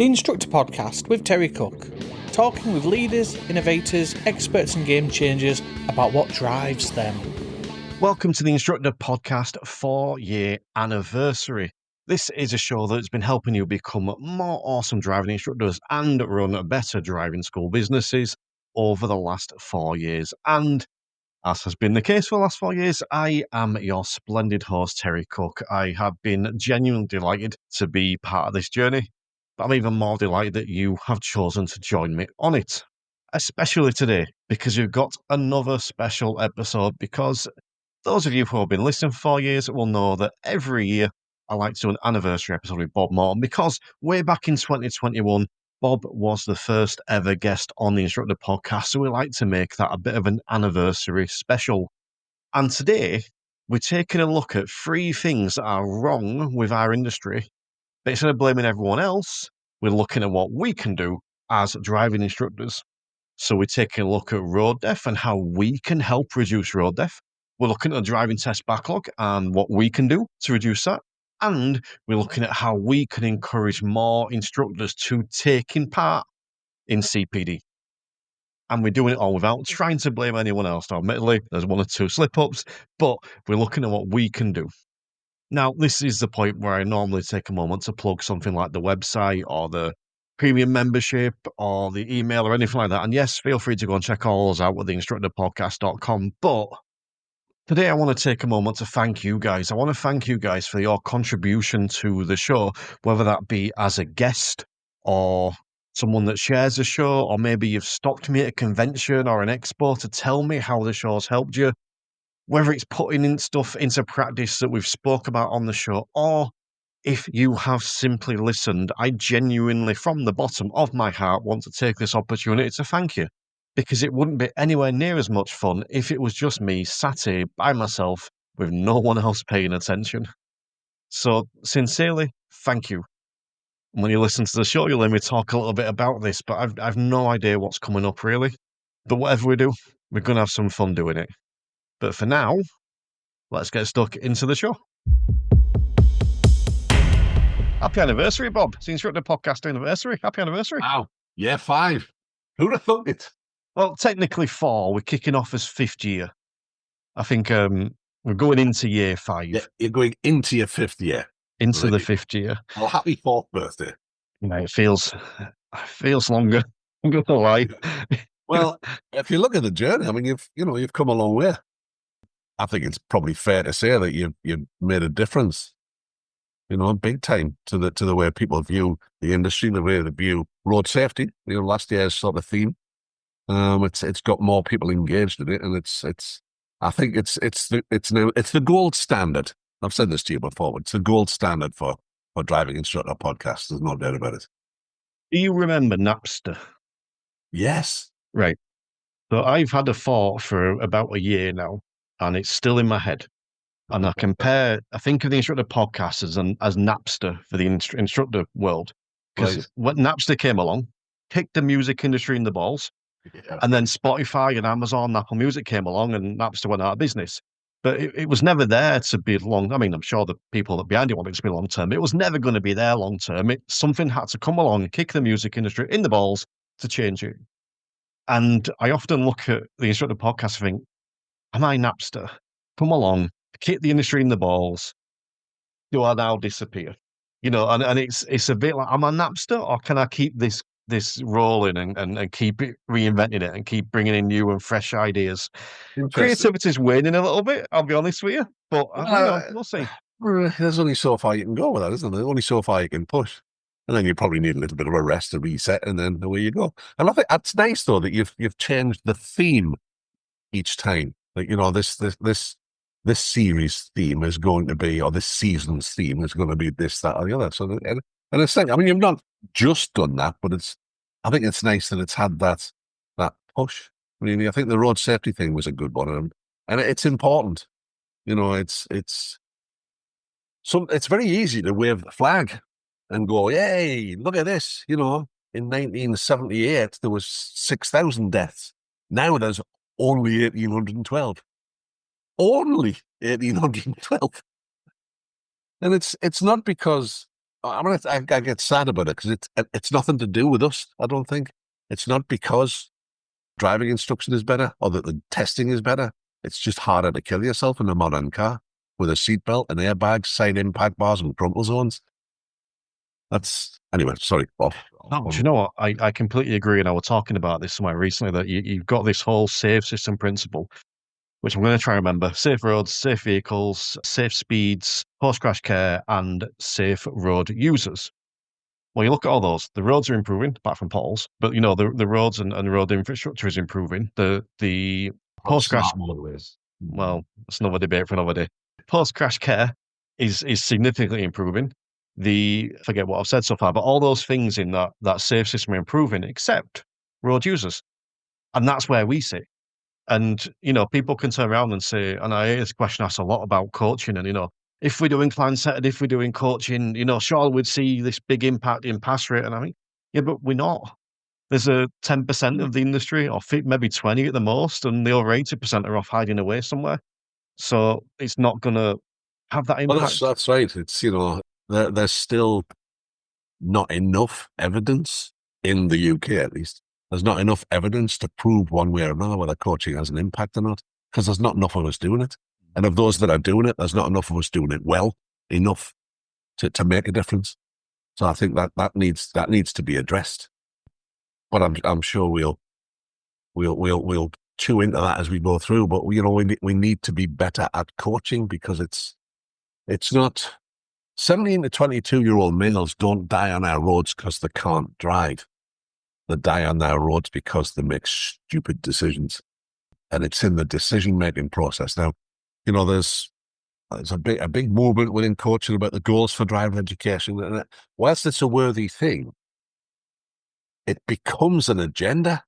The Instructor podcast with Terry Cook, talking with leaders, innovators, experts and game changers about what drives them. Welcome to the Instructor podcast 4-year anniversary. This is a show that's been helping you become more awesome driving instructors and run better driving school businesses over the last 4 years. And as has been the case for the last 4 years, I am your splendid host, Terry Cook. I have been genuinely delighted to be part of this journey, but I'm even more delighted that you have chosen to join me on it, especially today, because you've got another special episode. Because those of you who have been listening for 4 years will know that every year I like to do an anniversary episode with Bob Morton, because way back in 2021, Bob was the first ever guest on the Instructor podcast, so we like to make that a bit of an anniversary special. And today, we're taking a look at 3 things that are wrong with our industry, but instead of blaming everyone else, we're looking at what we can do as driving instructors. So we're taking a look at road death and how we can help reduce road death. We're looking at the driving test backlog and what we can do to reduce that. And we're looking at how we can encourage more instructors to taking part in CPD. And we're doing it all without trying to blame anyone else. Now, admittedly, there's 1 or 2 slip-ups, but we're looking at what we can do. Now, this is the point where I normally take a moment to plug something like the website or the premium membership or the email or anything like that. And yes, feel free to go and check all those out with the instructorpodcast.com. But today I want to take a moment to thank you guys. I want to thank you guys for your contribution to the show, whether that be as a guest or someone that shares the show, or maybe you've stopped me at a convention or an expo to tell me how the show's helped you. Whether it's putting in stuff into practice that we've spoke about on the show, or if you have simply listened, I genuinely, from the bottom of my heart, want to take this opportunity to thank you, because it wouldn't be anywhere near as much fun if it was just me sat here by myself with no one else paying attention. So, sincerely, thank you. When you listen to the show, you'll hear me talk a little bit about this, but I've no idea what's coming up, really. But whatever we do, we're going to have some fun doing it. But for now, let's get stuck into the show. Happy anniversary, Bob. It's the Instructor podcast anniversary. Happy anniversary. Wow. Yeah, 5. Who'd have thought it? Well, technically 4. We're kicking off as 5th year. I think we're going into year 5. Yeah, you're going into your 5th year. Into the 5th year. Well, happy 4th birthday. It feels longer. I'm going to lie. Well, if you look at the journey, I mean, you've come a long way. I think it's probably fair to say that you've made a difference, big time to the way people view the industry, the way they view road safety. Last year's sort of theme. It's got more people engaged in it, and I think it's the gold standard. I've said this to you before. It's the gold standard for driving instructor podcasts. There's no doubt about it. Do you remember Napster? Yes. Right. So I've had a thought for about a year now, and it's still in my head. And I think of the Instructor podcast as Napster for the instructor world. Because when Napster came along, kicked the music industry in the balls, and then Spotify and Amazon, Apple Music came along, and Napster went out of business. But it was never there to be long. I mean, I'm sure the people that behind it wanted it to be long term. It was never going to be there long term. Something had to come along and kick the music industry in the balls to change it. And I often look at the Instructor podcast and think, am I Napster? Come along, kick the industry in the balls. Do I now disappear? And it's a bit like, am I Napster, or can I keep this rolling and keep it reinventing it and keep bringing in new and fresh ideas? Creativity's waning a little bit, I'll be honest with you, but we'll see. There's only so far you can go with that, isn't there? There's only so far you can push. And then you probably need a little bit of a rest to reset, and then away you go. And I think that's nice, though, that you've changed the theme each time. Like, this series theme is going to be, or this season's theme is going to be this, that, or the other. So, and it's like, I mean, you've not just done that, but I think it's nice that it's had that push. I mean, I think the road safety thing was a good one, and it's important. It's very easy to wave the flag and go, "Yay, look at this!" In 1978 there was 6,000 deaths. Now there's only 1,812. Only 1,812. And it's not because I get sad about it because it's nothing to do with us. I don't think it's not because driving instruction is better or that the testing is better. It's just harder to kill yourself in a modern car with a seatbelt and airbags, side impact bars, and crumple zones. That's anyway. Sorry. No, do you know what? I completely agree. And I was talking about this somewhere recently that you've got this whole safe system principle, which I'm going to try and remember: safe roads, safe vehicles, safe speeds, post crash care, and safe road users. Well, you look at all those, the roads are improving, apart from potholes, but the roads and road infrastructure is improving. The post crash, motorways. well, it's another debate for another day. Post crash care is significantly improving. Forget what I've said so far, but all those things in that safe system are improving, except road users, and that's where we sit. And people can turn around and say, and I hear this question asked a lot about coaching, and if we do incline set, if we're doing coaching, surely we'd see this big impact in pass rate. And I mean, yeah, but we're not. There's a 10% of the industry, or maybe 20 at the most, and the over 80% are off hiding away somewhere. So it's not going to have that Well, impact. that's right. It's there's still not enough evidence in the UK, at least. There's not enough evidence to prove one way or another whether coaching has an impact or not, because there's not enough of us doing it. And of those that are doing it, there's not enough of us doing it well enough to make a difference. So I think that needs to be addressed. But I'm sure we'll chew into that as we go through. But we need to be better at coaching, because it's not 17 to 22-year-old males don't die on our roads because they can't drive. They die on our roads because they make stupid decisions. And it's in the decision-making process. Now, there's a big movement within coaching about the goals for driver education. And whilst it's a worthy thing, it becomes an agenda.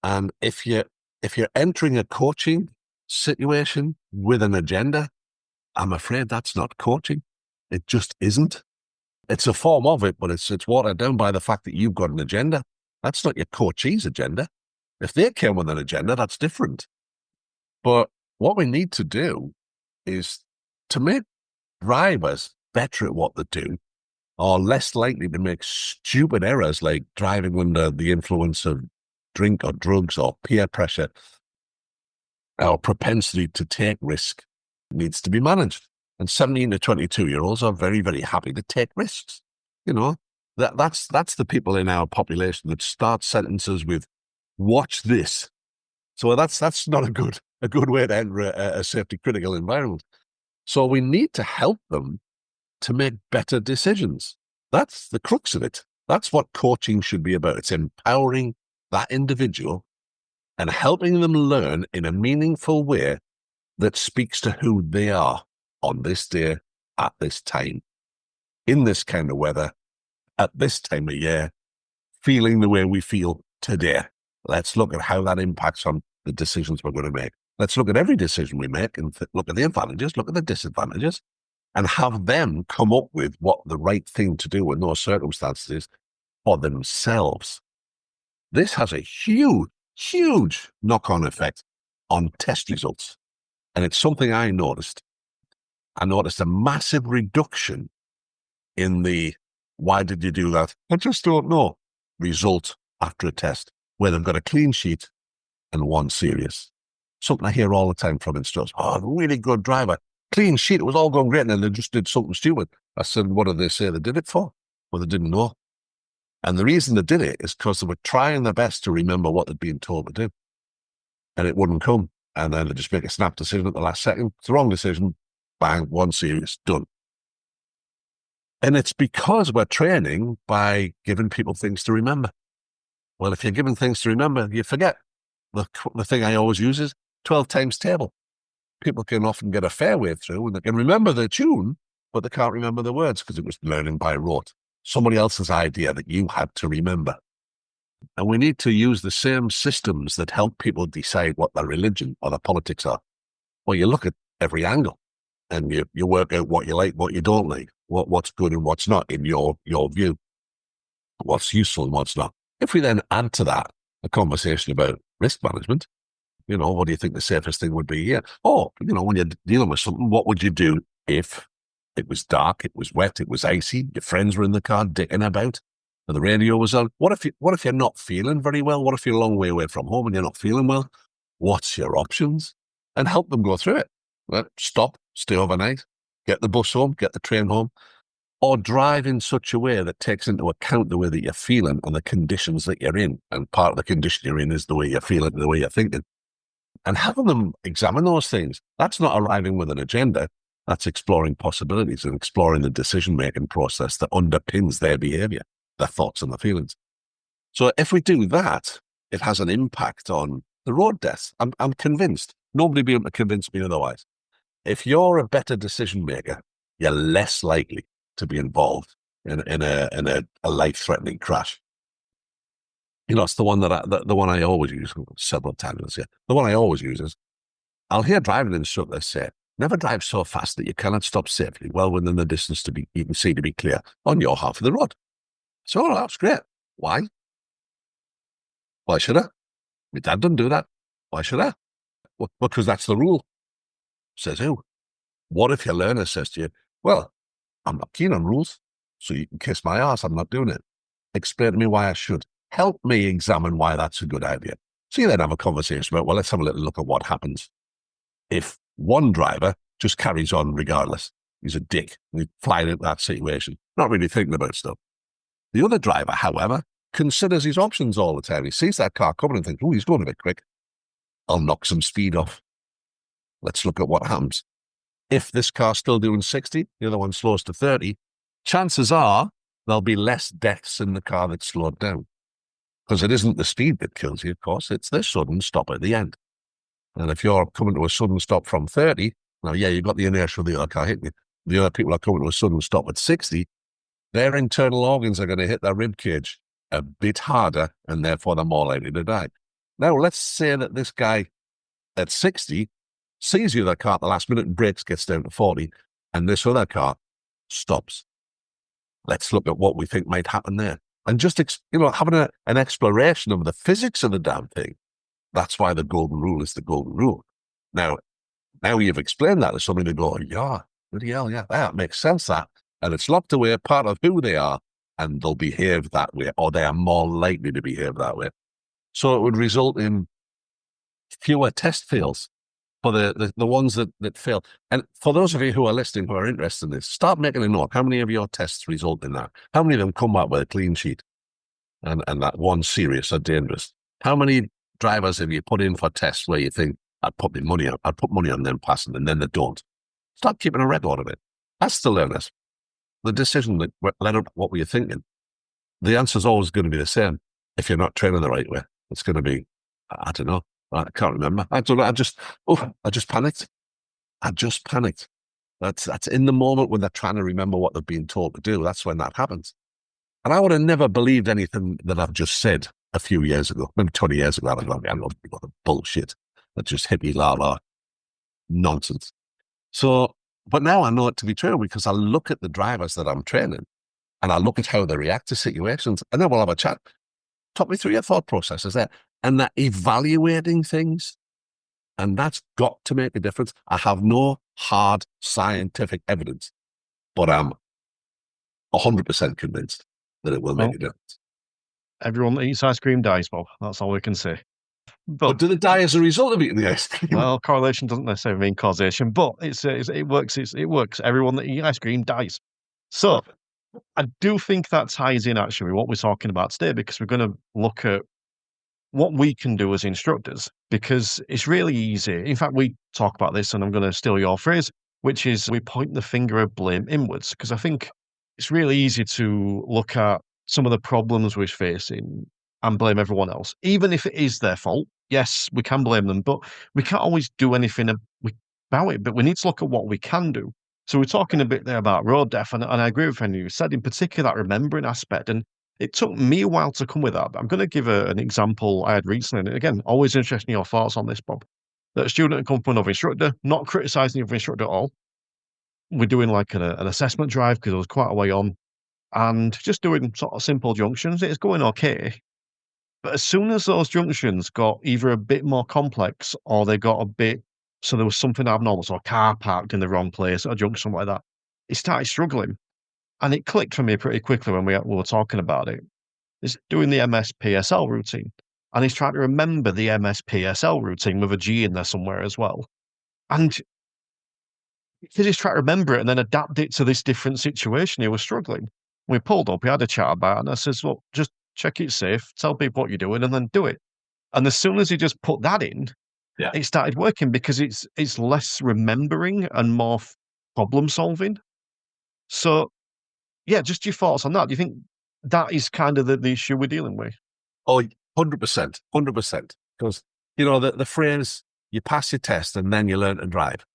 And if you're entering a coaching situation with an agenda, I'm afraid that's not coaching. It just isn't. It's a form of it, but it's watered down by the fact that you've got an agenda. That's not your coachee's agenda. If they came with an agenda, that's different. But what we need to do is to make drivers better at what they do, or less likely to make stupid errors like driving under the influence of drink or drugs or peer pressure. Our propensity to take risk needs to be managed. And 17 to 22-year-olds are very, very happy to take risks. That's the people in our population that start sentences with "watch this." So that's not a good way to enter a safety critical environment. So we need to help them to make better decisions. That's the crux of it. That's what coaching should be about. It's empowering that individual and helping them learn in a meaningful way that speaks to who they are on this day, at this time, in this kind of weather, at this time of year, feeling the way we feel today. Let's look at how that impacts on the decisions we're going to make. Let's look at every decision we make and look at the advantages, look at the disadvantages, and have them come up with what the right thing to do in those circumstances is for themselves. This has a huge knock-on effect on test results. And it's something I noticed. I noticed a massive reduction in the "why did you do that? I just don't know" result after a test, where they've got a clean sheet and one serious. Something I hear all the time from instructors: "Oh, really good driver, clean sheet, it was all going great, and then they just did something stupid." I said, "What did they say they did it for?" Well, they didn't know. And the reason they did it is because they were trying their best to remember what they'd been told to do. And it wouldn't come. And then they just make a snap decision at the last second. It's the wrong decision. Bang, one serious, done. And it's because we're training by giving people things to remember. Well, if you're given things to remember, you forget. The thing I always use is 12 times table. People can often get a fair way through and they can remember the tune, but they can't remember the words because it was learning by rote. Somebody else's idea that you had to remember. And we need to use the same systems that help people decide what their religion or their politics are. Well, you look at every angle and you work out what you like, what you don't like, what's good and what's not in your view, what's useful and what's not. If we then add to that a conversation about risk management, what do you think the safest thing would be here? Or, when you're dealing with something, what would you do if It was dark, it was wet, it was icy, your friends were in the car dicking about, and the radio was on. What if you're not feeling very well? What if you're a long way away from home and you're not feeling well? What's your options? And help them go through it. Well, stop, stay overnight, get the bus home, get the train home, or drive in such a way that takes into account the way that you're feeling and the conditions that you're in. And part of the condition you're in is the way you're feeling and the way you're thinking. And having them examine those things, that's not arriving with an agenda. That's exploring possibilities and exploring the decision-making process that underpins their behavior, their thoughts and their feelings. So if we do that, it has an impact on the road deaths. I'm convinced. Nobody will be able to convince me otherwise. If you're a better decision maker, you're less likely to be involved in a life-threatening crash. You know, it's the one the one I always use several times. Yeah, the one I always use is I'll hear driving instructors say, "Never drive so fast that you cannot stop safely, well within the distance you can see to be clear on your half of the road." So that's great. Why? Why should I? My dad doesn't do that. Why should I? Well, because that's the rule. Says who? What if your learner says to you, "Well, I'm not keen on rules, so you can kiss my ass, I'm not doing it. Explain to me why I should. Help me examine why that's a good idea." So you then have a conversation about, well, let's have a little look at what happens if one driver just carries on regardless. He's a dick. He's flying into that situation, not really thinking about stuff. The other driver, however, considers his options all the time. He sees that car coming and thinks, "Oh, he's going a bit quick. I'll knock some speed off. Let's look at what happens." If this car's still doing 60, the other one slows to 30, chances are there'll be less deaths in the car that's slowed down. Because it isn't the speed that kills you, of course, it's the sudden stop at the end. And if you're coming to a sudden stop from 30, now, yeah, you've got the inertia of the other car hitting you. The other people are coming to a sudden stop at 60, their internal organs are going to hit their rib cage a bit harder, and therefore they're more likely to die. Now, let's say that this guy at 60 sees the other car at the last minute and brakes, gets down to 40, and this other car stops. Let's look at what we think might happen there. And just, having an exploration of the physics of the damn thing. That's why the golden rule is the golden rule. Now you've explained that to somebody to go, "Yeah, bloody hell, yeah, that makes sense, that." And it's locked away, part of who they are, and they'll behave that way, or they are more likely to behave that way. So it would result in fewer test fails for the ones that fail. And for those of you who are listening, who are interested in this, start making a note. How many of your tests result in that? How many of them come back with a clean sheet? And that one serious or dangerous? How many drivers have you put in for tests where you think, I'd put money on them passing, and then they don't? Start keeping a record of it. Ask the learners. The decision that led up, what were you thinking? The answer's always going to be the same. If you're not training the right way, it's going to be, I don't know. I can't remember. I don't know. I just panicked. I just panicked. That's in the moment when they're trying to remember what they're being told to do. That's when that happens. And I would have never believed anything that I've just said a few years ago, maybe 20 years ago. I know the bullshit that just hippie la nonsense. So, but now I know it to be true because I look at the drivers that I'm training and I look at how they react to situations, and then we'll have a chat. Talk me through your thought processes there. And that evaluating things, and that's got to make a difference. I have no hard scientific evidence, but I'm 100% convinced that it will make a difference. Everyone that eats ice cream dies, Bob. That's all we can say. But do they die as a result of eating the ice cream? Well, correlation doesn't necessarily mean causation, but it works. It works. Everyone that eats ice cream dies. So I do think that ties in actually with what we're talking about today, because we're going to look at what we can do as instructors, because it's really easy. In fact, we talk about this, and I'm going to steal your phrase, which is we point the finger of blame inwards, because I think it's really easy to look at some of the problems we're facing and blame everyone else, even if it is their fault. Yes, we can blame them, but we can't always do anything about it. But we need to look at what we can do. So we're talking a bit there about road death, and I agree with anything you said, in particular that remembering aspect. And it took me a while to come with that, but I'm going to give an example I had recently. And again, always interested in your thoughts on this, Bob. That a student had come from another instructor, not criticising the other instructor at all. We're doing like an assessment drive because it was quite a way on, and just doing sort of simple junctions. It's going okay. But as soon as those junctions got either a bit more complex or they got a bit, so there was something abnormal, so a car parked in the wrong place, or a junction like that, he started struggling. And it clicked for me pretty quickly when we were talking about it. He's doing the MSPSL routine, and he's trying to remember the MSPSL routine with a G in there somewhere as well. And because he's trying to remember it and then adapt it to this different situation, he was struggling. We pulled up, we had a chat about it, and I says, "Look, just check it safe, tell people what you're doing, and then do it." And as soon as he just put that in, Yeah. it started working because it's less remembering and more problem solving. So, yeah, just your thoughts on that. Do you think that is kind of the issue we're dealing with? Oh, 100%, 100%. Because, the phrase, you pass your test and then you learn to drive,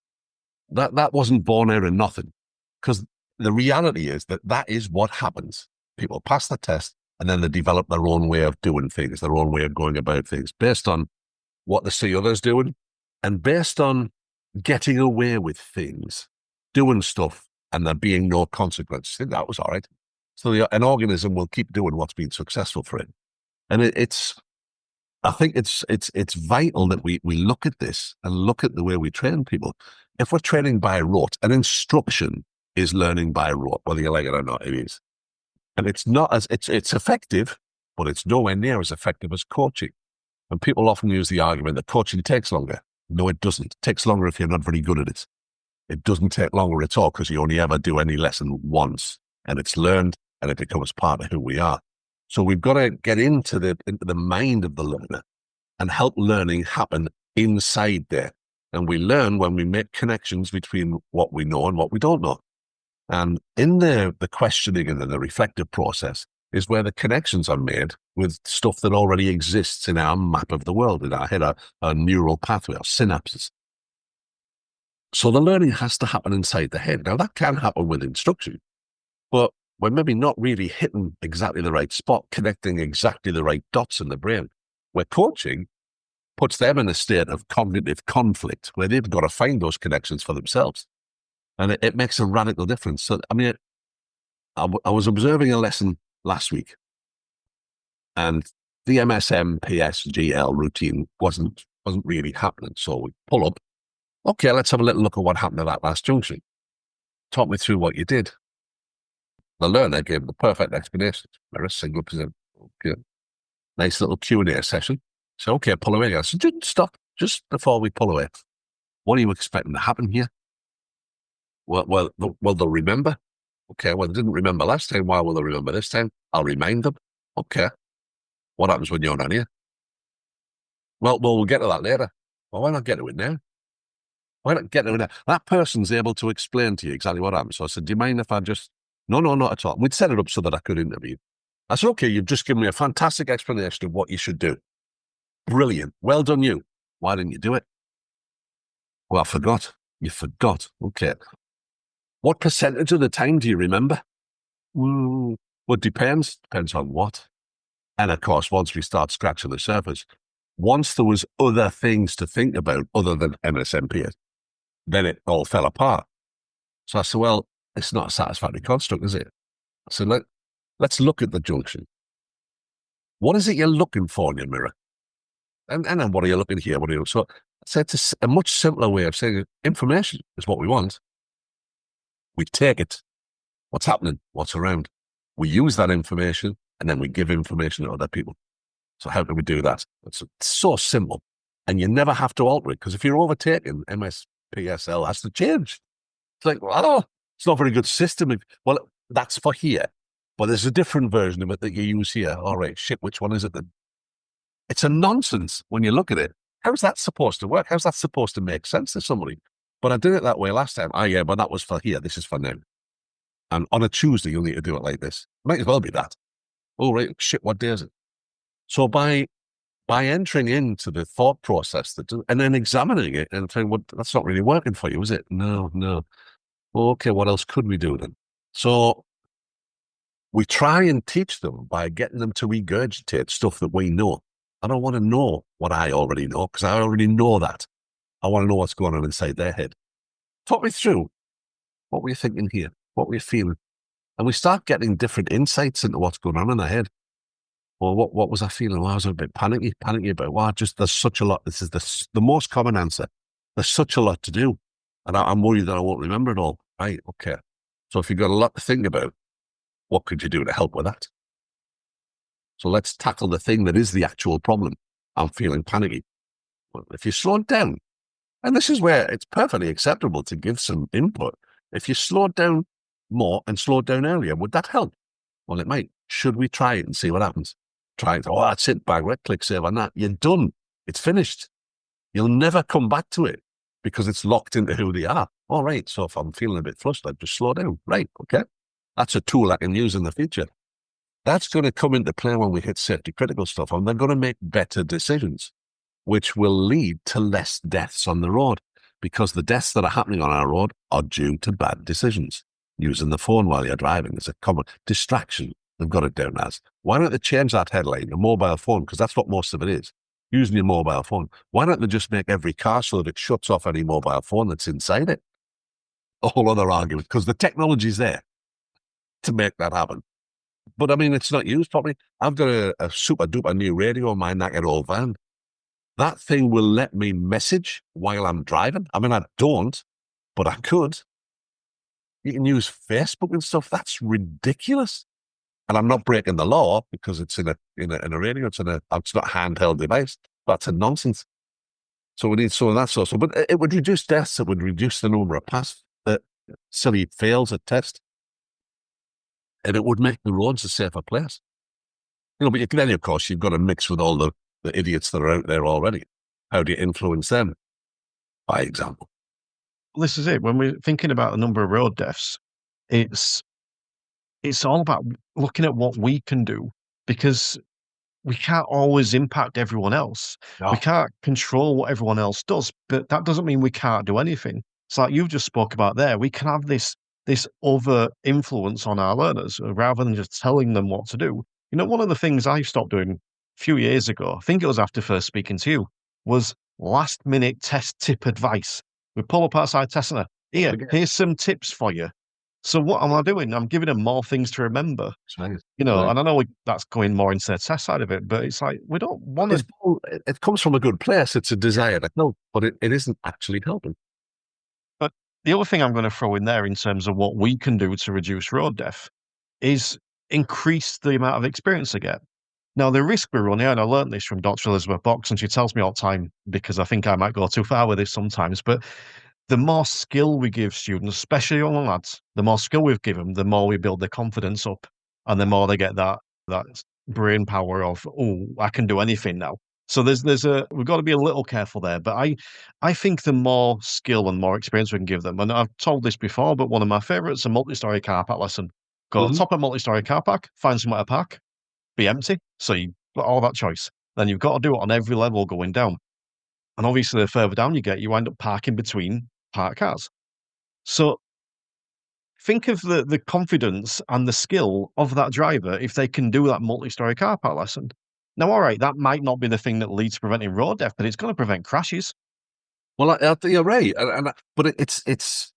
that wasn't born out of nothing. Because the reality is that is what happens. People pass the test and then they develop their own way of doing things, their own way of going about things based on what they see others doing and based on getting away with things, doing stuff, and there being no consequence. I think that was all right. So an organism will keep doing what's been successful for it. And I think it's vital that we look at this and look at the way we train people. If we're training by rote, an instruction is learning by rote, whether you like it or not, it is. And it's not it's effective, but it's nowhere near as effective as coaching. And people often use the argument that coaching takes longer. No, it doesn't. It takes longer if you're not very good at it. It doesn't take longer at all because you only ever do any lesson once and it's learned and it becomes part of who we are. So we've got to get into the mind of the learner and help learning happen inside there. And we learn when we make connections between what we know and what we don't know. And in the questioning and the reflective process is where the connections are made with stuff that already exists in our map of the world, in our head, our neural pathway, our synapses. So the learning has to happen inside the head. Now, that can happen with instruction, but we're maybe not really hitting exactly the right spot, connecting exactly the right dots in the brain. Where coaching puts them in a state of cognitive conflict, where they've got to find those connections for themselves. And it makes a radical difference. So, I mean, I was observing a lesson last week, and the MSM-PSGL routine wasn't really happening. So we pull up. Okay, let's have a little look at what happened at that last junction. Talk me through what you did. The learner gave the perfect explanation. Very single present. Okay. Nice little Q&A session. So, okay, pull away. I said, stop, just before we pull away. What are you expecting to happen here? Well, they'll remember. Okay, well, they didn't remember last time. Why will they remember this time? I'll remind them. Okay. What happens when you're not here? Well, we'll get to that later. Well, why not get to it now? Why not get to it now? That person's able to explain to you exactly what happened. So I said, do you mind if I just... No, not at all. We'd set it up so that I could interview. I said, okay, you've just given me a fantastic explanation of what you should do. Brilliant. Well done, you. Why didn't you do it? Well, I forgot. You forgot. Okay. What percentage of the time do you remember? Well, it depends. Depends on what. And of course, once we start scratching the surface, once there was other things to think about other than MSMP, then it all fell apart. So I said, well, it's not a satisfactory construct, is it? So let's look at the junction. What is it you're looking for in your mirror? And then what are you looking here? What are you? So I said it's a much simpler way of saying information is what we want. We take it. What's happening? What's around? We use that information and then we give information to other people. So how do we do that? It's so simple. And you never have to alter it because if you're overtaken, MSPSL has to change. It's like, well, it's not a very good system. Well, that's for here. But there's a different version of it that you use here. All right, shit, which one is it then? It's a nonsense when you look at it. How's that supposed to work? How's that supposed to make sense to somebody? But I did it that way last time. Oh, yeah, but that was for here. This is for now. And on a Tuesday, you'll need to do it like this. Might as well be that. Oh, right, shit, what day is it? So by entering into the thought process and then examining it and saying, well, that's not really working for you, is it? No. Okay, what else could we do then? So we try and teach them by getting them to regurgitate stuff that we know. I don't want to know what I already know because I already know that. I want to know what's going on inside their head. Talk me through. What were you thinking here? What were you feeling? And we start getting different insights into what's going on in their head. Well, what was I feeling? Well, I was a bit panicky about, well, there's such a lot. This is the most common answer. There's such a lot to do. And I'm worried that I won't remember it all. Right, okay. So if you've got a lot to think about, what could you do to help with that? So let's tackle the thing that is the actual problem. I'm feeling panicky. Well, if you slow it down, and this is where it's perfectly acceptable to give some input. If you slow it down more and slow it down earlier, would that help? Well, it might. Should we try it and see what happens? Try it. Oh, that's it. Bang, right click, save on that. You're done. It's finished. You'll never come back to it because it's locked into who they are. All right. So if I'm feeling a bit flustered, just slow down. Right. Okay. That's a tool I can use in the future. That's going to come into play when we hit safety critical stuff, and they're going to make better decisions, which will lead to less deaths on the road, because the deaths that are happening on our road are due to bad decisions. Using the phone while you're driving is a common distraction. They've got it down as. Why don't they change that headline, a mobile phone, because that's what most of it is, using your mobile phone. Why don't they just make every car so that it shuts off any mobile phone that's inside it? A whole other argument, because the technology's there to make that happen. But I mean, it's not used properly. I've got a super duper new radio in my knackered old van. That thing will let me message while I'm driving. I mean, I don't, but I could. You can use Facebook and stuff. That's ridiculous. And I'm not breaking the law because it's in a radio. It's not a handheld device. That's a nonsense. So we need some of that sort of. But it would reduce deaths. It would reduce the number of silly fails at test, and it would make the roads a safer place. But then, of course, you've got to mix with all the idiots that are out there already. How do you influence them? By example. This is it. When we're thinking about the number of road deaths, it's all about looking at what we can do, because we can't always impact everyone else. No. We can't control what everyone else does, but that doesn't mean we can't do anything. It's like you just spoke about there. We can have this over influence on our learners rather than just telling them what to do. One of the things I stopped doing a few years ago, I think it was after first speaking to you, was last minute test tip advice. We pull up outside test center. Here's some tips for you. So what am I doing? I'm giving them more things to remember. Right. And I know that's going more into the test side of it, but it's like, we don't want to. It comes from a good place. It's a desire to help, but it isn't actually helping. But the other thing I'm going to throw in there in terms of what we can do to reduce road death is increase the amount of experience they get. Now, the risk we run here, and I learned this from Dr. Elizabeth Box, and she tells me all the time, because I think I might go too far with this sometimes, but the more skill we give students, especially young lads, the more skill we've given them, the more we build their confidence up, and the more they get that brain power of, oh, I can do anything now. So we've got to be a little careful there. But I think the more skill and more experience we can give them, and I've told this before, but one of my favourites, a multi-story car park lesson. Go to the top of a multi-story car park, find somewhere to park, be empty. So you've got all that choice. Then you've got to do it on every level going down. And obviously, the further down you get, you end up parking between parked cars. So think of the confidence and the skill of that driver if they can do that multi-story car park lesson. Now, all right, that might not be the thing that leads to preventing road death, but it's going to prevent crashes. Well, you're right, but it's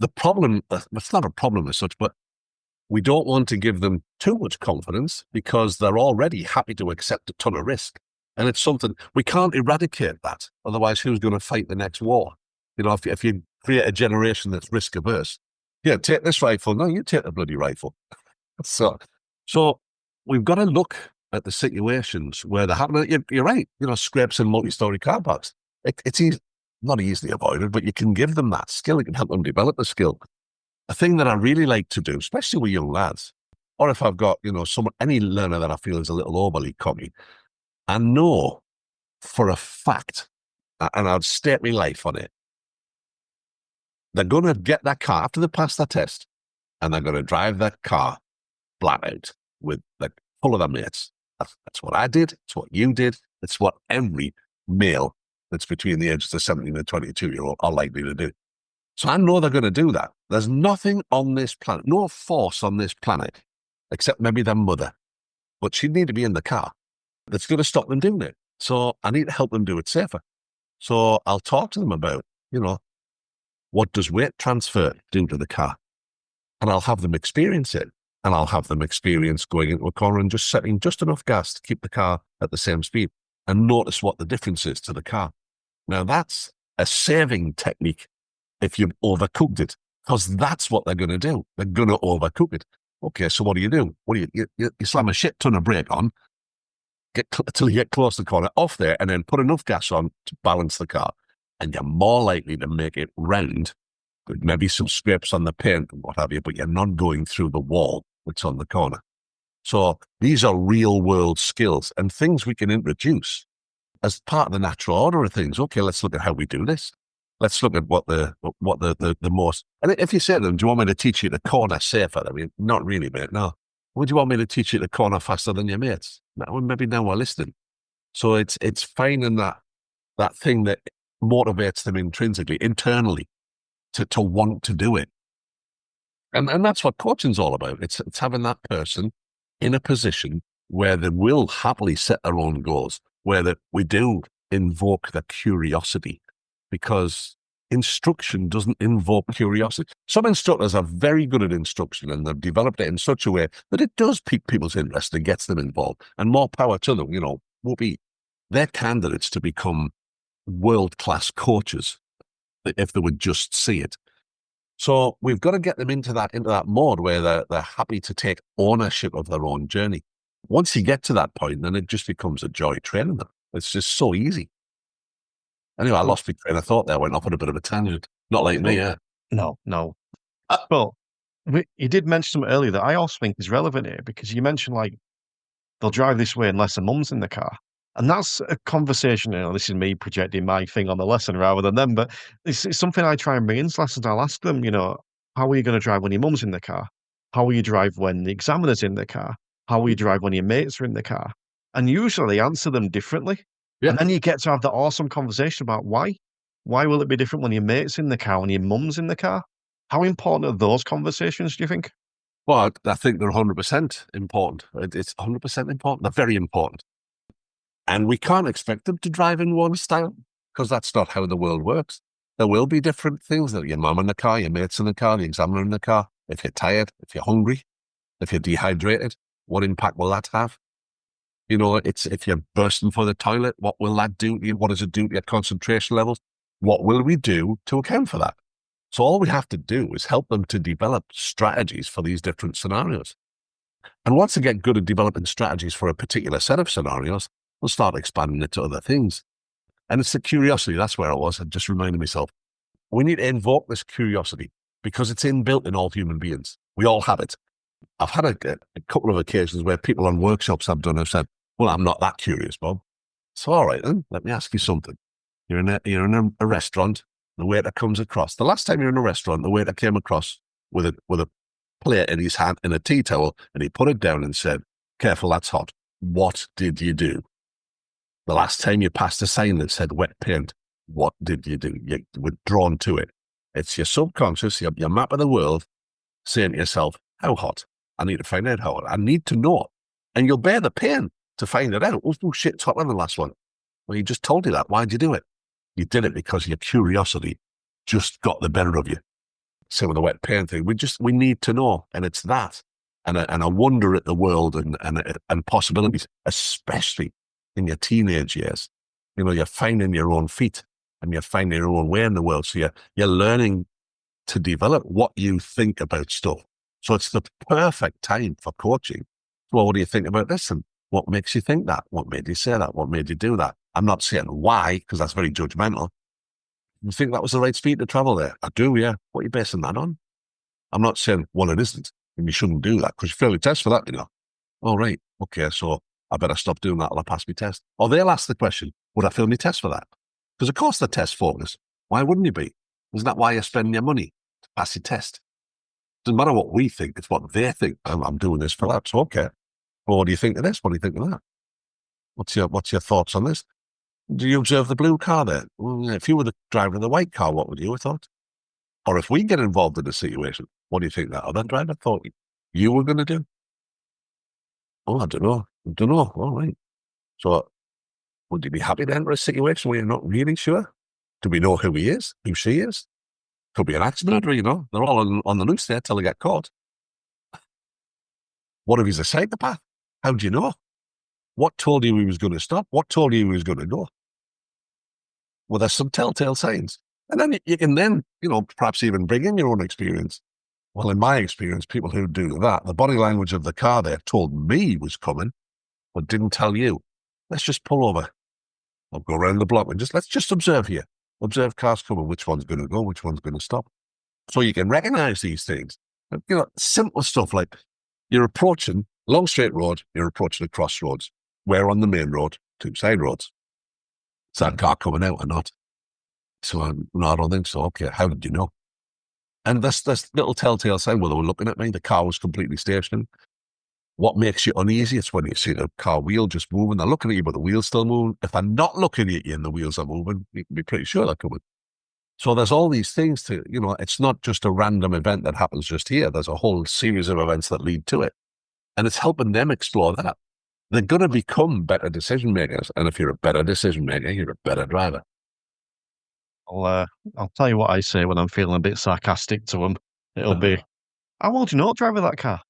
the problem. It's not a problem as such, but we don't want to give them too much confidence because they're already happy to accept a ton of risk. And it's something we can't eradicate that. Otherwise, who's going to fight the next war? If you create a generation that's risk averse, take this rifle. No, you take the bloody rifle. So we've got to look at the situations where they're happening. You're right. Scrapes in multi-story car parks. It's not easily avoided, but you can give them that skill. You can help them develop the skill. A thing that I really like to do, especially with young lads, or if I've got, any learner that I feel is a little overly cocky, I know for a fact, and I'd stake my life on it, they're going to get that car after they pass that test, and they're going to drive that car flat out with full of their mates. That's what I did. It's what you did. It's what every male that's between the ages of 17 and 22-year-old are likely to do. So I know they're going to do that. There's nothing on this planet, no force on this planet, except maybe their mother, but she'd need to be in the car, that's going to stop them doing it. So I need to help them do it safer. So I'll talk to them about, what does weight transfer do to the car? And I'll have them experience it. And I'll have them experience going into a corner and just setting just enough gas to keep the car at the same speed and notice what the difference is to the car. Now, that's a saving technique if you've overcooked it because that's what they're going to do. They're going to overcook it. Okay, so what do? What do you slam a shit ton of brake on, till you get close to the corner, off there, and then put enough gas on to balance the car, and you're more likely to make it round, with maybe some scrapes on the paint and what have you, but you're not going through the wall that's on the corner. So these are real world skills and things we can introduce as part of the natural order of things. Okay, let's look at how we do this. Let's look at what the most. And if you say to them, "Do you want me to teach you to corner safer?" I mean, not really, mate. No. Would you want me to teach you to corner faster than your mates? No, well, maybe now we're listening. So it's finding that thing that motivates them intrinsically, internally, to want to do it. And that's what coaching's all about. It's having that person in a position where they will happily set their own goals, where we do invoke the curiosity, because instruction doesn't invoke curiosity. Some instructors are very good at instruction, and they've developed it in such a way that it does pique people's interest and gets them involved. And more power to them, they're candidates to become world-class coaches if they would just see it. So we've got to get them into that mode where they're happy to take ownership of their own journey. Once you get to that point, then it just becomes a joy training them. It's just so easy. Anyway, I lost my train of thought there. Went off on a bit of a tangent. Not like me, yeah. No. But you did mention something earlier that I also think is relevant here, because you mentioned like they'll drive this way unless the mum's in the car. And that's a conversation, this is me projecting my thing on the lesson rather than them, but it's something I try and bring into lessons. I'll ask them, how are you going to drive when your mum's in the car? How will you drive when the examiner's in the car? How will you drive when your mates are in the car? And usually they answer them differently. Yeah. And then you get to have that awesome conversation about why. Why will it be different when your mate's in the car, when your mum's in the car? How important are those conversations, do you think? Well, I think they're 100% important. It's 100% important. They're very important. And we can't expect them to drive in one style, because that's not how the world works. There will be different things. Your mum in the car, your mates in the car, the examiner in the car. If you're tired, if you're hungry, if you're dehydrated, what impact will that have? It's if you're bursting for the toilet, what will that do to you? What does it do to your concentration levels? What will we do to account for that? So all we have to do is help them to develop strategies for these different scenarios. And once they get good at developing strategies for a particular set of scenarios, we'll start expanding it to other things. And it's the curiosity. That's where I was. I just reminded myself. We need to invoke this curiosity because it's inbuilt in all human beings. We all have it. I've had a couple of occasions where people on workshops I've done have said, "Well, I'm not that curious, Bob." So, all right, then, let me ask you something. You're in a restaurant. The waiter comes across. The last time you were in a restaurant, the waiter came across with a plate in his hand and a tea towel, and he put it down and said, "Careful, that's hot." What did you do? The last time you passed a sign that said wet paint, what did you do? You were drawn to it. It's your subconscious, your map of the world, saying to yourself, how hot? I need to find out how hot. I need to know. And you'll bear the pain to find it out. Oh, shit, it's hotter than the last one. Well, he just told you that. Why'd you do it? You did it because your curiosity just got the better of you. Same with the wet paint thing. We need to know. And it's that. And a wonder at the world and possibilities, especially in your teenage years. You're finding your own feet and you're finding your own way in the world. So you're learning to develop what you think about stuff. So it's the perfect time for coaching. Well, what do you think about this? And what makes you think that? What made you say that? What made you do that? I'm not saying why, because that's very judgmental. You think that was the right speed to travel there? I do, yeah. What are you basing that on? I'm not saying, well, it isn't, and you shouldn't do that, because you fail your test for that, Oh, right. Okay, so I better stop doing that till I pass my test. Or they'll ask the question, would I fail my test for that? Because of course they're test focused. Why wouldn't you be? Isn't that why you're spending your money to pass your test? Doesn't matter what we think, it's what they think. I'm doing this for that, so okay. Well, what do you think of this? What do you think of that? What's your thoughts on this? Do you observe the blue car there? Well, if you were the driver of the white car, what would you have thought? Or if we get involved in a situation, what do you think that other driver thought you were going to do? Oh, I don't know. All right. So would you be happy to enter a situation where you're not really sure? Do we know who he is, who she is? Could be an accident, or, they're all on the loose there till they get caught. What if he's a psychopath? How do you know? What told you he was going to stop? What told you he was going to go? Well, there's some telltale signs. And then you can then, perhaps even bring in your own experience. Well, in my experience, people who do that, the body language of the car there told me was coming, but didn't tell you. Let's just pull over. I'll go around the block and let's just observe here. Observe cars coming. Which one's going to go? Which one's going to stop? So you can recognize these things. Simple stuff like you're approaching long straight road, you're approaching a crossroads. We're on the main road, 2 side roads. Is that car coming out or not? So no, I don't think so. Okay, how did you know? And this little telltale sign where they were looking at me, the car was completely stationary. What makes you uneasy? It's when you see the car wheel just moving. They're looking at you, but the wheel's still moving. If they're not looking at you and the wheels are moving, you can be pretty sure they're coming. So there's all these things to, it's not just a random event that happens just here. There's a whole series of events that lead to it. And it's helping them explore that. They're going to become better decision makers. And if you're a better decision maker, you're a better driver. I'll tell you what I say when I'm feeling a bit sarcastic to them. It'll be, how well do you know driver that car?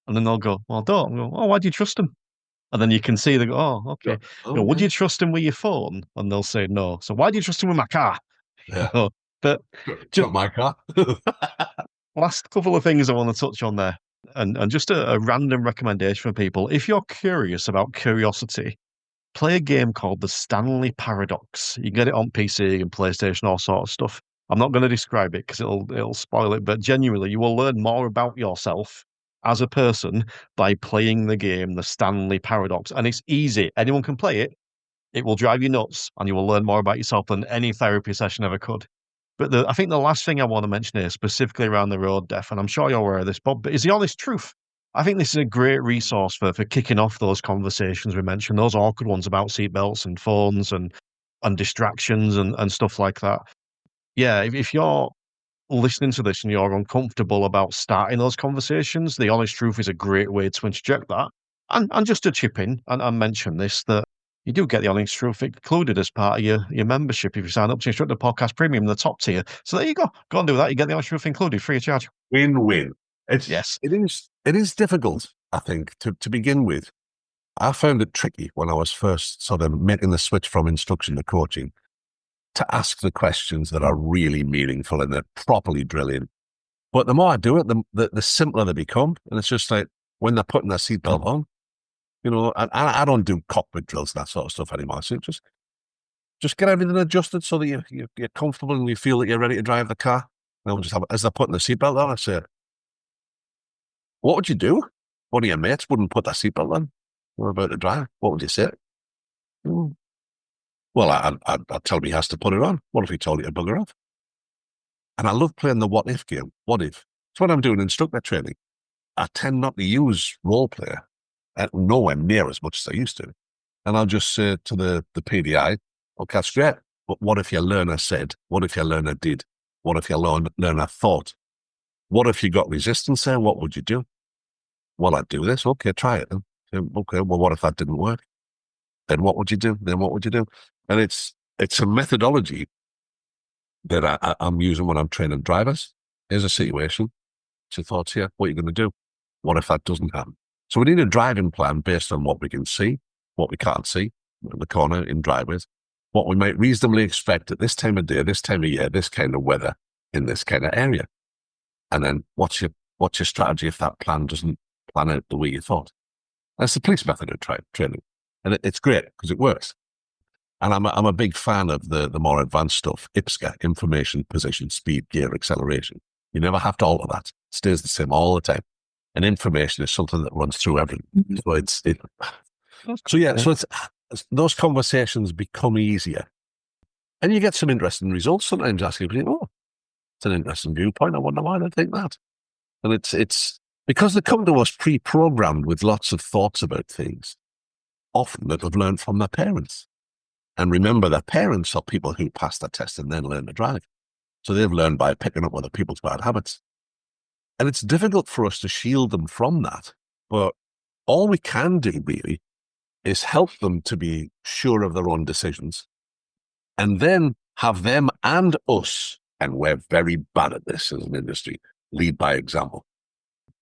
And then they'll go, well, I don't. I'll go, oh, why do you trust him? And then you can see they go, oh, okay. Oh, would you trust him with your phone? And they'll say no. So why do you trust him with my car? Yeah. But Not my car. last couple of things I want to touch on there, and just a random recommendation for people. If you're curious about curiosity, play a game called the Stanley Paradox. You can get it on PC and PlayStation, all sort of stuff. I'm not going to describe it because it'll spoil it, but genuinely, you will learn more about yourself as a person by playing the game, the Stanley Paradox. And it's easy. Anyone can play it. It will drive you nuts, and you will learn more about yourself than any therapy session ever could. But I think the last thing I want to mention here, specifically around the road death, and I'm sure you're aware of this, Bob, but is the honest truth. I think this is a great resource for kicking off those conversations we mentioned, those awkward ones about seatbelts and phones and distractions and stuff like that. Yeah, if you're listening to this and you're uncomfortable about starting those conversations, the honest truth is a great way to interject that. And just to chip in and mention this, that you do get the honest truth included as part of your membership if you sign up to Instructor Podcast Premium, the top tier. So there you go. Go and do that. You get the honest truth included, free of charge. Win-win. Yes. It is difficult, I think, to begin with. I found it tricky when I was first sort of making the switch from instruction to coaching to ask the questions that are really meaningful and that properly drill in. But the more I do it, the simpler they become. And it's just like when they're putting their seatbelt on, I don't do cockpit drills, that sort of stuff anymore. So just get everything adjusted so that you're comfortable and you feel that you're ready to drive the car. And I'll just have, as they're putting the seatbelt on, I say, what would you do? One of your mates wouldn't put their seatbelt on. We're about to drive. What would you say? Well, I'd tell him he has to put it on. What if he told you to bugger off? And I love playing the what if game. What if? So when I'm doing instructor training, I tend not to use role play, nowhere near as much as I used to. And I'll just say to the PDI, okay, that's great. But what if your learner said? What if your learner did? What if your learner thought? What if you got resistance there? What would you do? Well, I'd do this. Okay, try it then. Okay, well, what if that didn't work? Then what would you do? Then what would you do? And it's a methodology that I'm using when I'm training drivers. Here's a situation. What's your thoughts here? What are you going to do? What if that doesn't happen? So we need a driving plan based on what we can see, what we can't see in the corner in driveways, what we might reasonably expect at this time of day, this time of year, this kind of weather in this kind of area. And then what's your strategy if that plan doesn't plan out the way you thought? That's the police method of training. And it's great because it works. And I'm a big fan of the more advanced stuff, IPSCA, information, position, speed, gear, acceleration. You never have to alter that. It stays the same all the time. And information is something that runs through everything. So those conversations become easier. And you get some interesting results sometimes asking people, oh, it's an interesting viewpoint. I wonder why they think that. And it's because they come to us pre-programmed with lots of thoughts about things, often that have learned from their parents. And remember, their parents are people who pass that test and then learn to drive. So they've learned by picking up other people's bad habits. And it's difficult for us to shield them from that. But all we can do really is help them to be sure of their own decisions and then have them and us, and we're very bad at this as an industry, lead by example.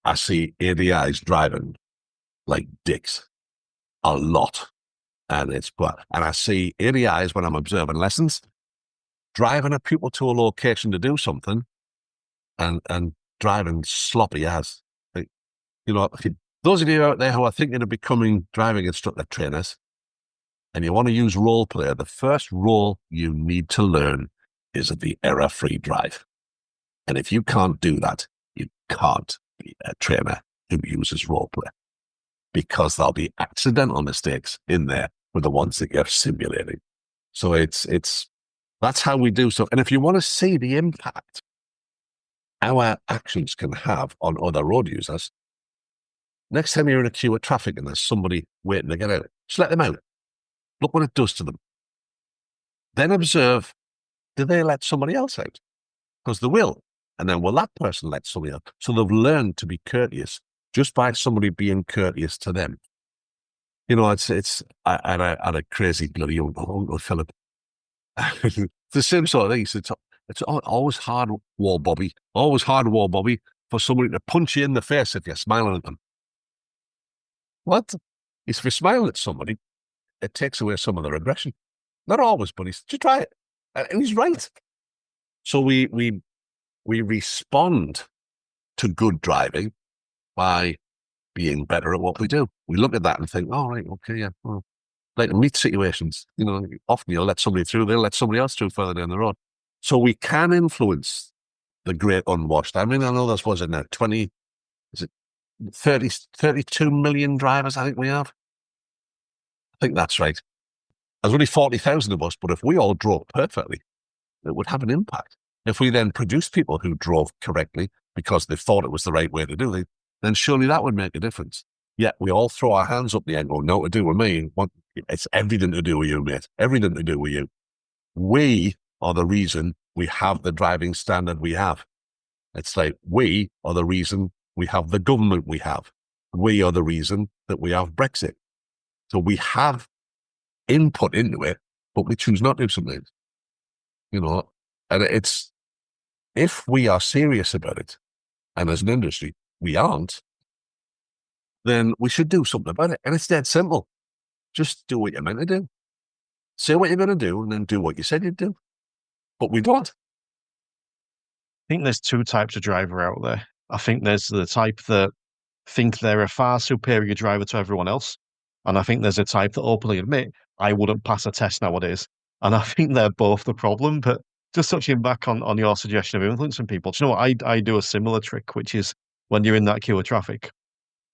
I see ADIs driving like dicks a lot. And I see ADIs when I'm observing lessons. driving a pupil to a location to do something and driving sloppy as. Like, those of you out there who are thinking of becoming driving instructor trainers and you want to use role play, the first role you need to learn is the error-free drive. And if you can't do that, you can't be a trainer who uses role play, because there'll be accidental mistakes in there with the ones that you're simulating. So that's how we do stuff. And if you want to see the impact our actions can have on other road users, next time you're in a queue of traffic and there's somebody waiting to get out, just let them out. Look what it does to them. Then observe, do they let somebody else out? Because they will. And then will that person let somebody else? So they've learned to be courteous just by somebody being courteous to them. I had a crazy bloody Uncle Philip. It's the same sort of thing. It's always hard war, Bobby. Always hard war, Bobby, for somebody to punch you in the face if you're smiling at them. What? If you're smiling at somebody, it takes away some of their aggression. Not always, but just try it. And he's right. So we respond to good driving by being better at what we do. We look at that and think, oh, right, okay, yeah. Well, like meet situations, often you'll let somebody through, they'll let somebody else through further down the road. So we can influence the great unwashed. I mean, I know this was it now, 32 million drivers, I think we have. I think that's right. There's only 40,000 of us, but if we all drove perfectly, it would have an impact. If we then produce people who drove correctly because they thought it was the right way to do it, then surely that would make a difference. Yet we all throw our hands up the end and go, no to do with me. It's everything to do with you, mate. Everything to do with you. We are the reason we have the driving standard we have. It's like we are the reason we have the government we have. We are the reason that we have Brexit. So we have input into it, but we choose not to sometimes. And it's, if we are serious about it, and as an industry, we aren't, then we should do something about it. And it's dead simple. Just do what you're meant to do. Say what you're going to do and then do what you said you'd do. But we don't. I think there's two types of driver out there. I think there's the type that think they're a far superior driver to everyone else. And I think there's a type that openly admit, I wouldn't pass a test nowadays. And I think they're both the problem. But just touching back on your suggestion of influencing people, do you know what? I do a similar trick, which is when you're in that queue of traffic,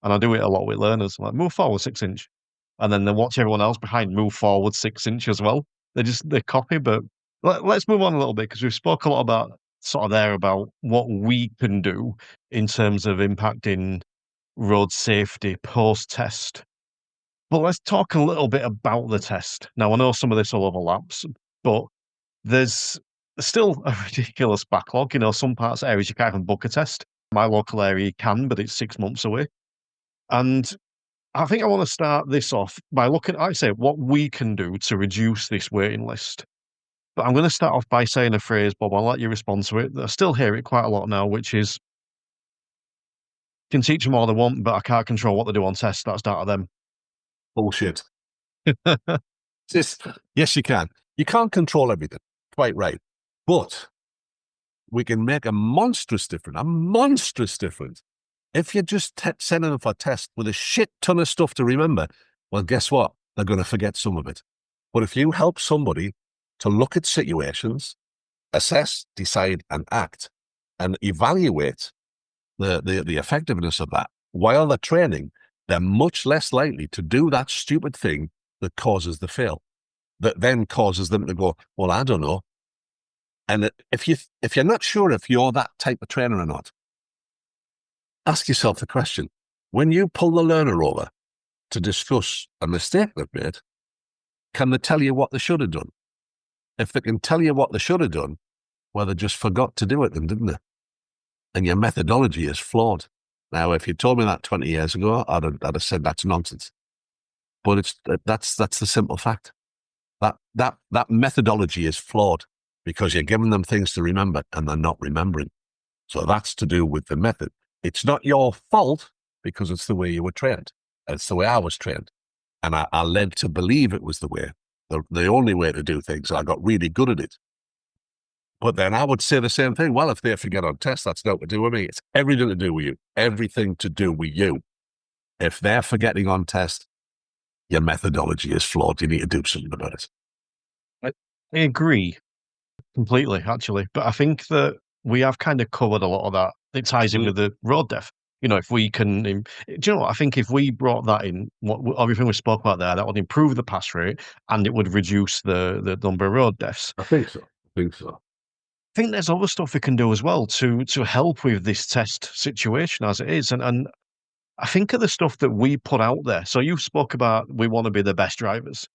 and I do it a lot with learners, like move forward 6 inch. And then they watch everyone else behind move forward 6 inch as well. They copy, but let's move on a little bit because we've spoke a lot about about what we can do in terms of impacting road safety post-test. But let's talk a little bit about the test. Now, I know some of this will overlaps, but there's still a ridiculous backlog. Some parts of areas you can't even book a test. My local area can, but it's 6 months away. And I think I want to start this off by looking, I say, what we can do to reduce this waiting list. But I'm going to start off by saying a phrase, Bob. I'll let you respond to it. I still hear it quite a lot now, which is, can teach them all they want, but I can't control what they do on tests. That's down to them. Bullshit. Yes, you can. You can't control everything. Quite right. But we can make a monstrous difference. If you're just sending them for a test with a shit ton of stuff to remember, well, guess what? They're going to forget some of it. But if you help somebody to look at situations, assess, decide, and act, and evaluate the effectiveness of that while they're training, they're much less likely to do that stupid thing that causes the fail, that then causes them to go, well, I don't know. And if you're not sure if you're that type of trainer or not, ask yourself the question, when you pull the learner over to discuss a mistake they've made, can they tell you what they should have done? If they can tell you what they should have done, well, they just forgot to do it then, didn't they? And your methodology is flawed. Now, if you told me that 20 years ago, I'd have said that's nonsense. But that's the simple fact. That methodology is flawed because you're giving them things to remember and they're not remembering. So that's to do with the method. It's not your fault because it's the way you were trained. It's the way I was trained. And I led to believe it was the only way to do things. I got really good at it. But then I would say the same thing. Well, if they forget on test, that's not to do with me. It's everything to do with you. Everything to do with you. If they're forgetting on test, your methodology is flawed. You need to do something about it. I agree completely, actually. But I think that we have kind of covered a lot of that. It ties in with the road death. You know, if we can, do you know what? I think if we brought that in, everything we spoke about there, that would improve the pass rate and it would reduce the number of road deaths. I think so. I think there's other stuff we can do as well to help with this test situation as it is. And I think of the stuff that we put out there. So you spoke about we want to be the best drivers.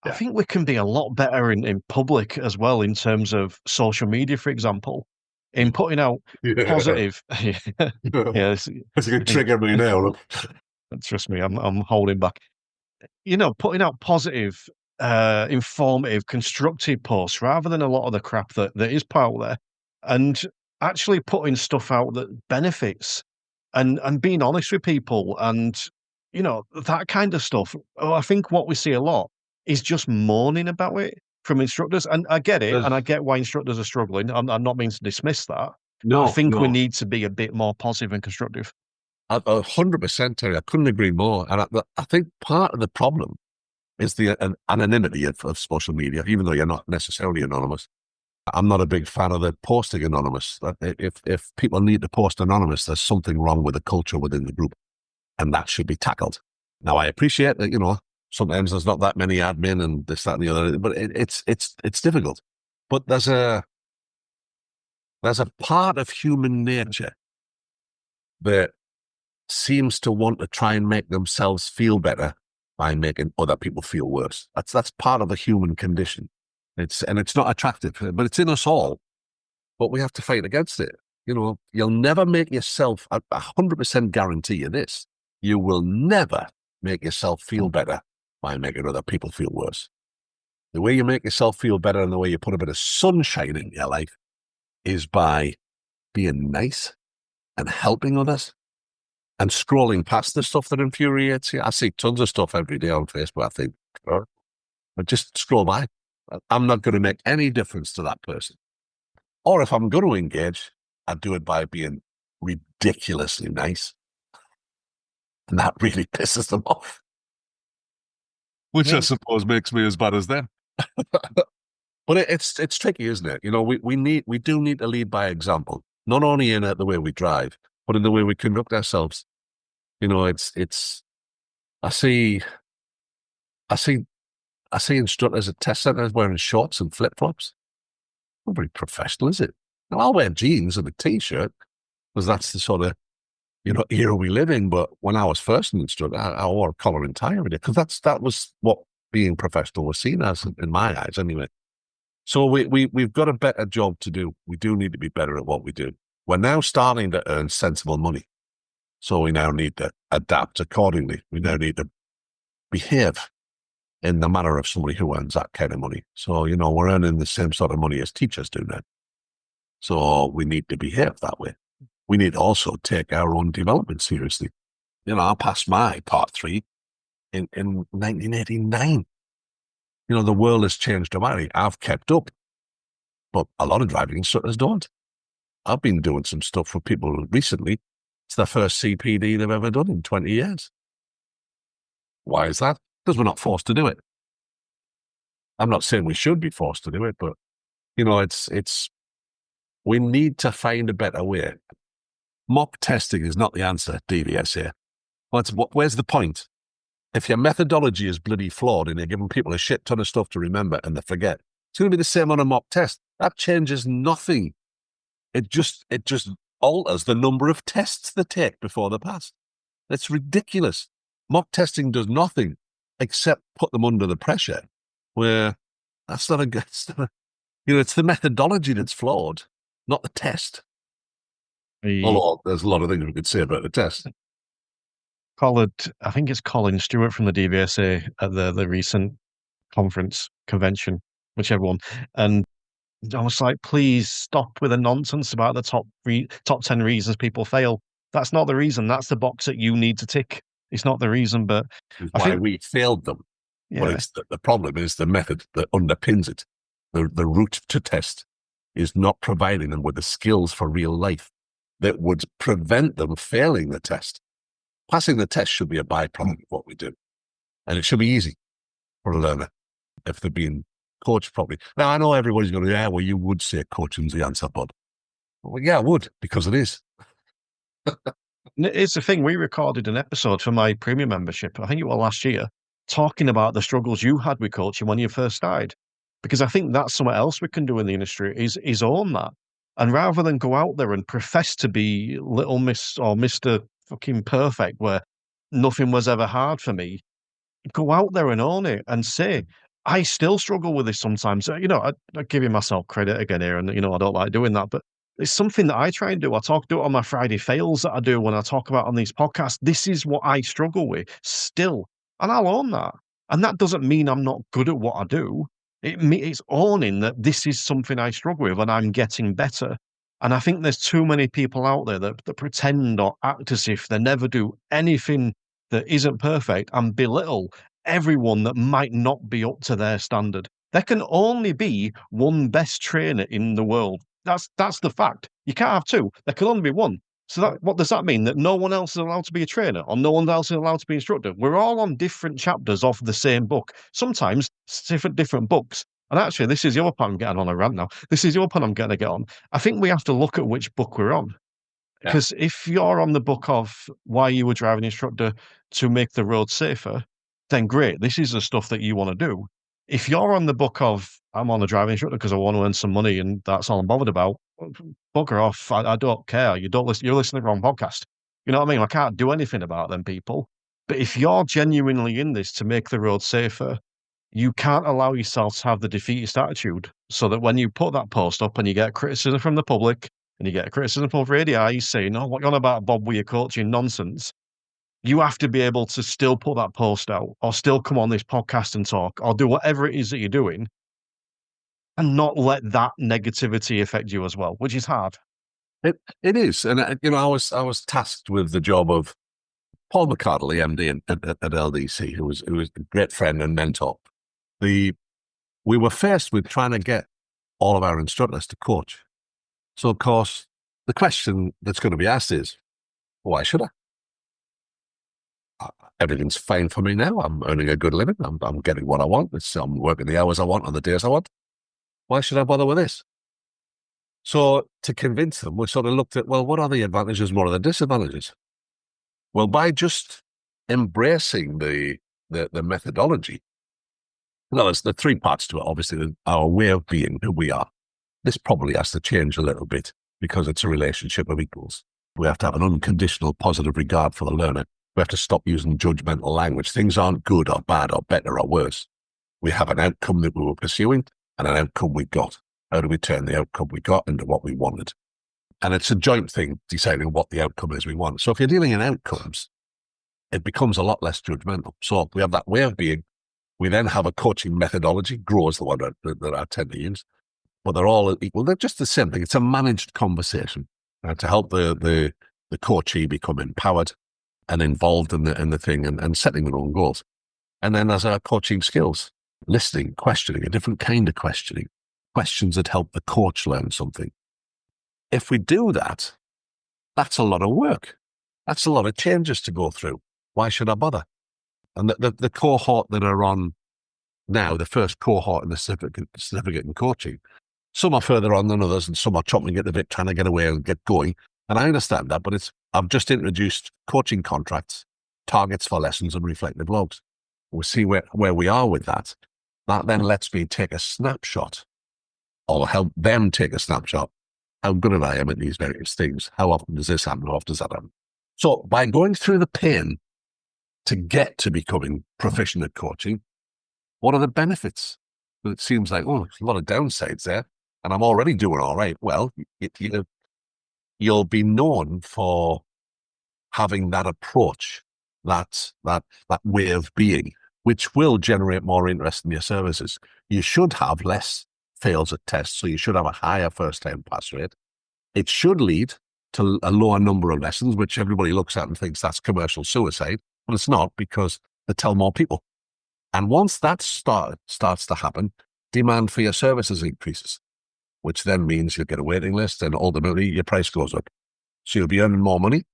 I Yeah. think we can be a lot better in public as well in terms of social media, for example, in putting out positive. Yeah, That's a good trigger me now. Look. trust me, I'm holding back. You know, putting out positive, informative, constructive posts rather than a lot of the crap that is put out there, and actually putting stuff out that benefits, and being honest with people, and you know that kind of stuff. Oh, I think what we see a lot is just moaning about it from instructors, and I get it, and I get why instructors are struggling. I'm not meaning to dismiss that. I think we need to be a bit more positive and constructive. 100%, Terry. I couldn't agree more. And I think part of the problem is the anonymity of social media, even though you're not necessarily anonymous. I'm not a big fan of the posting anonymous. If people need to post anonymous, there's something wrong with the culture within the group, and that should be tackled. Now, I appreciate that, you know, sometimes there's not that many admin and this, that, and the other, but it's difficult. But there's a part of human nature that seems to want to try and make themselves feel better by making other people feel worse. That's part of the human condition. It's not attractive, but it's in us all. But we have to fight against it. You know, you'll never make yourself, 100% guarantee you this, you will never make yourself feel better by making other people feel worse. The way you make yourself feel better and the way you put a bit of sunshine in your life is by being nice and helping others and scrolling past the stuff that infuriates you. I see tons of stuff every day on Facebook. I think, but just scroll by. I'm not going to make any difference to that person. Or if I'm going to engage, I do it by being ridiculously nice. And that really pisses them off. Which I suppose makes me as bad as them. But it's tricky, isn't it? You know, we do need to lead by example, not only in the way we drive, but in the way we conduct ourselves. You know, I see instructors at test centers wearing shorts and flip-flops. Not very professional, is it? Now, I'll wear jeans and a t-shirt because that's the sort of, you know, era we live in. But when I was first an instructor, I wore a collar and tie every day because that was what being professional was seen as in my eyes anyway. So we've got a better job to do. We do need to be better at what we do. We're now starting to earn sensible money. So we now need to adapt accordingly. We now need to behave in the manner of somebody who earns that kind of money. So, you know, we're earning the same sort of money as teachers do now. So we need to behave that way. We need to also take our own development seriously. You know, I passed my part 3 in 1989. You know, the world has changed dramatically. I've kept up, but a lot of driving instructors don't. I've been doing some stuff for people recently. It's their first CPD they've ever done in 20 years. Why is that? Because we're not forced to do it. I'm not saying we should be forced to do it, but, you know, we need to find a better way. Mock testing is not the answer, DVSA. Where's the point? If your methodology is bloody flawed and you're giving people a shit ton of stuff to remember and they forget, it's going to be the same on a mock test. That changes nothing. It just alters the number of tests they take before they pass. It's ridiculous. Mock testing does nothing except put them under the pressure, where that's not a good, you know, it's the methodology that's flawed, not the test. Although there's a lot of things we could say about the test. I think it's Colin Stewart from the DVSA at the recent convention, whichever one. And I was like, please stop with the nonsense about the top 10 reasons people fail. That's not the reason. That's the box that you need to tick. It's not the reason, but I think we failed them. Yeah. But it's the problem is the method that underpins it, the route to test. is not providing them with the skills for real life that would prevent them failing the test. Passing the test should be a byproduct of what we do. And it should be easy for a learner if they're being coached properly. Now, I know everybody's going to, yeah, well, you would say coaching's the answer, bud. Well, yeah, I would, because it is. It's the thing, we recorded an episode for my premium membership, I think it was last year, talking about the struggles you had with coaching when you first started. Because I think that's something else we can do in the industry is own that. And rather than go out there and profess to be little Miss or Mr. fucking perfect, where nothing was ever hard for me, go out there and own it and say, I still struggle with this sometimes. I giving myself credit again here, and I don't like doing that, but it's something that I try and do. Do it on my Friday fails that I do when I talk about on these podcasts. This is what I struggle with still, and I'll own that. And that doesn't mean I'm not good at what I do. It's owning that this is something I struggle with, and I'm getting better. And I think there's too many people out there that pretend or act as if they never do anything that isn't perfect and belittle everyone that might not be up to their standard. There can only be one best trainer in the world. That's the fact. You can't have two. There can only be one. So what does that mean? That no one else is allowed to be a trainer or no one else is allowed to be an instructor? We're all on different chapters of the same book. Sometimes different books. And actually, this is the other part I'm getting on a rant now. This is the other part I'm going to get on. I think we have to look at which book we're on. Yeah. Because if you're on the book of why you were driving instructor to make the road safer, then great. This is the stuff that you want to do. If you're on the book of I'm on a driving instructor because I want to earn some money and that's all I'm bothered about, bugger off. I don't care. You don't listen. You're listening to the wrong podcast. You know what I mean? I can't do anything about them people. But if you're genuinely in this to make the road safer, you can't allow yourself to have the defeatist attitude so that when you put that post up and you get criticism from the public and you get criticism from radii saying, oh, what you're on about, Bob, with your coaching nonsense, you have to be able to still put that post out or still come on this podcast and talk or do whatever it is that you're doing and not let that negativity affect you as well, which is hard. It is. And, I was tasked with the job of Paul McCardle, the MD at LDC, who was a great friend and mentor. We were faced with trying to get all of our instructors to coach. So, of course, the question that's going to be asked is, why should I? Everything's fine for me now. I'm earning a good living. I'm getting what I want. I'm working the hours I want on the days I want. Why should I bother with this? So to convince them, we sort of looked at, well, what are the advantages? What are the disadvantages? Well, by just embracing the methodology, there's the three parts to it. Obviously, our way of being, who we are. This probably has to change a little bit because it's a relationship of equals. We have to have an unconditional positive regard for the learner. We have to stop using judgmental language. Things aren't good or bad or better or worse. We have an outcome that we were pursuing and an outcome we got. How do we turn the outcome we got into what we wanted? And it's a joint thing deciding what the outcome is we want. So if you're dealing in outcomes, it becomes a lot less judgmental. So we have that way of being. We then have a coaching methodology. Grow is the one that I tend to use. But they're all equal. They're just the same thing. It's a managed conversation to help the coachee become empowered and involved in the thing and setting their own goals. And then there's our coaching skills, listening, questioning, a different kind of questioning, questions that help the coach learn something. If we do that, that's a lot of work. That's a lot of changes to go through. Why should I bother? And the cohort that are on now, the first cohort in the certificate in coaching, some are further on than others and some are chomping at the bit, trying to get away and get going. And I understand that, but I've just introduced coaching contracts, targets for lessons and reflective logs. We'll see where we are with that. That then lets me take a snapshot or help them take a snapshot. How good am I at these various things? How often does this happen? How often does that happen? So by going through the pain to get to becoming proficient at coaching, what are the benefits? Well, it seems like, there's a lot of downsides there, and I'm already doing all right. Well, you'll be known for having that approach, that way of being, which will generate more interest in your services. You should have less fails at tests, so you should have a higher first-time pass rate. It should lead to a lower number of lessons, which everybody looks at and thinks that's commercial suicide, but it's not, because they tell more people. And once that starts to happen, demand for your services increases. which then means you'll get a waiting list and ultimately your price goes up. So you'll be earning more money.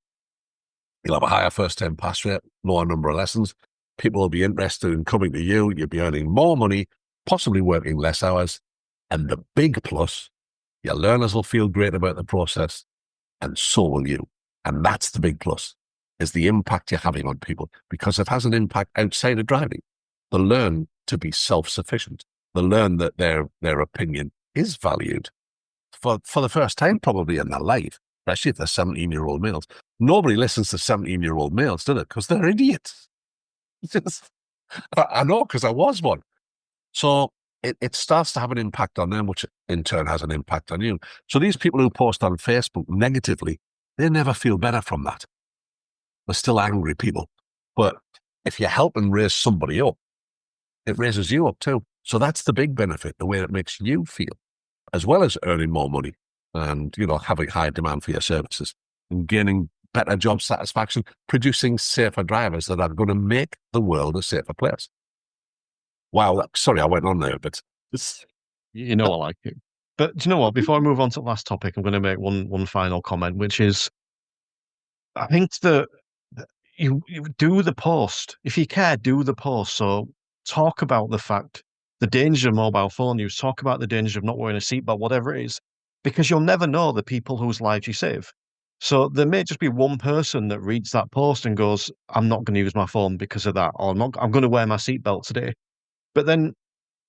You'll have a higher first-time pass rate, lower number of lessons. People will be interested in coming to you. You'll be earning more money, possibly working less hours. And the big plus, your learners will feel great about the process, and so will you. And that's the big plus, is the impact you're having on people, because it has an impact outside of driving. They learn to be self-sufficient. They learn that their opinion is valued for the first time probably in their life, especially if they're 17-year-old males. Nobody listens to 17-year-old males, do they? Because they're idiots. I know, because I was one. So it starts to have an impact on them, which in turn has an impact on you. So these people who post on Facebook negatively, they never feel better from that. They're still angry people. But if you help and raise somebody up, it raises you up too. So that's the big benefit, the way it makes you feel, as well as earning more money and, having high demand for your services and gaining better job satisfaction, producing safer drivers that are going to make the world a safer place. Wow, sorry, I went on there, but I like it. But do you know what? Before I move on to the last topic, I'm going to make one final comment, which is, I think that you do the post. If you care, do the post. So talk about the danger of mobile phone use, talk about the danger of not wearing a seatbelt, whatever it is, because you'll never know the people whose lives you save. So there may just be one person that reads that post and goes, I'm not going to use my phone because of that, or I'm going to wear my seatbelt today. But then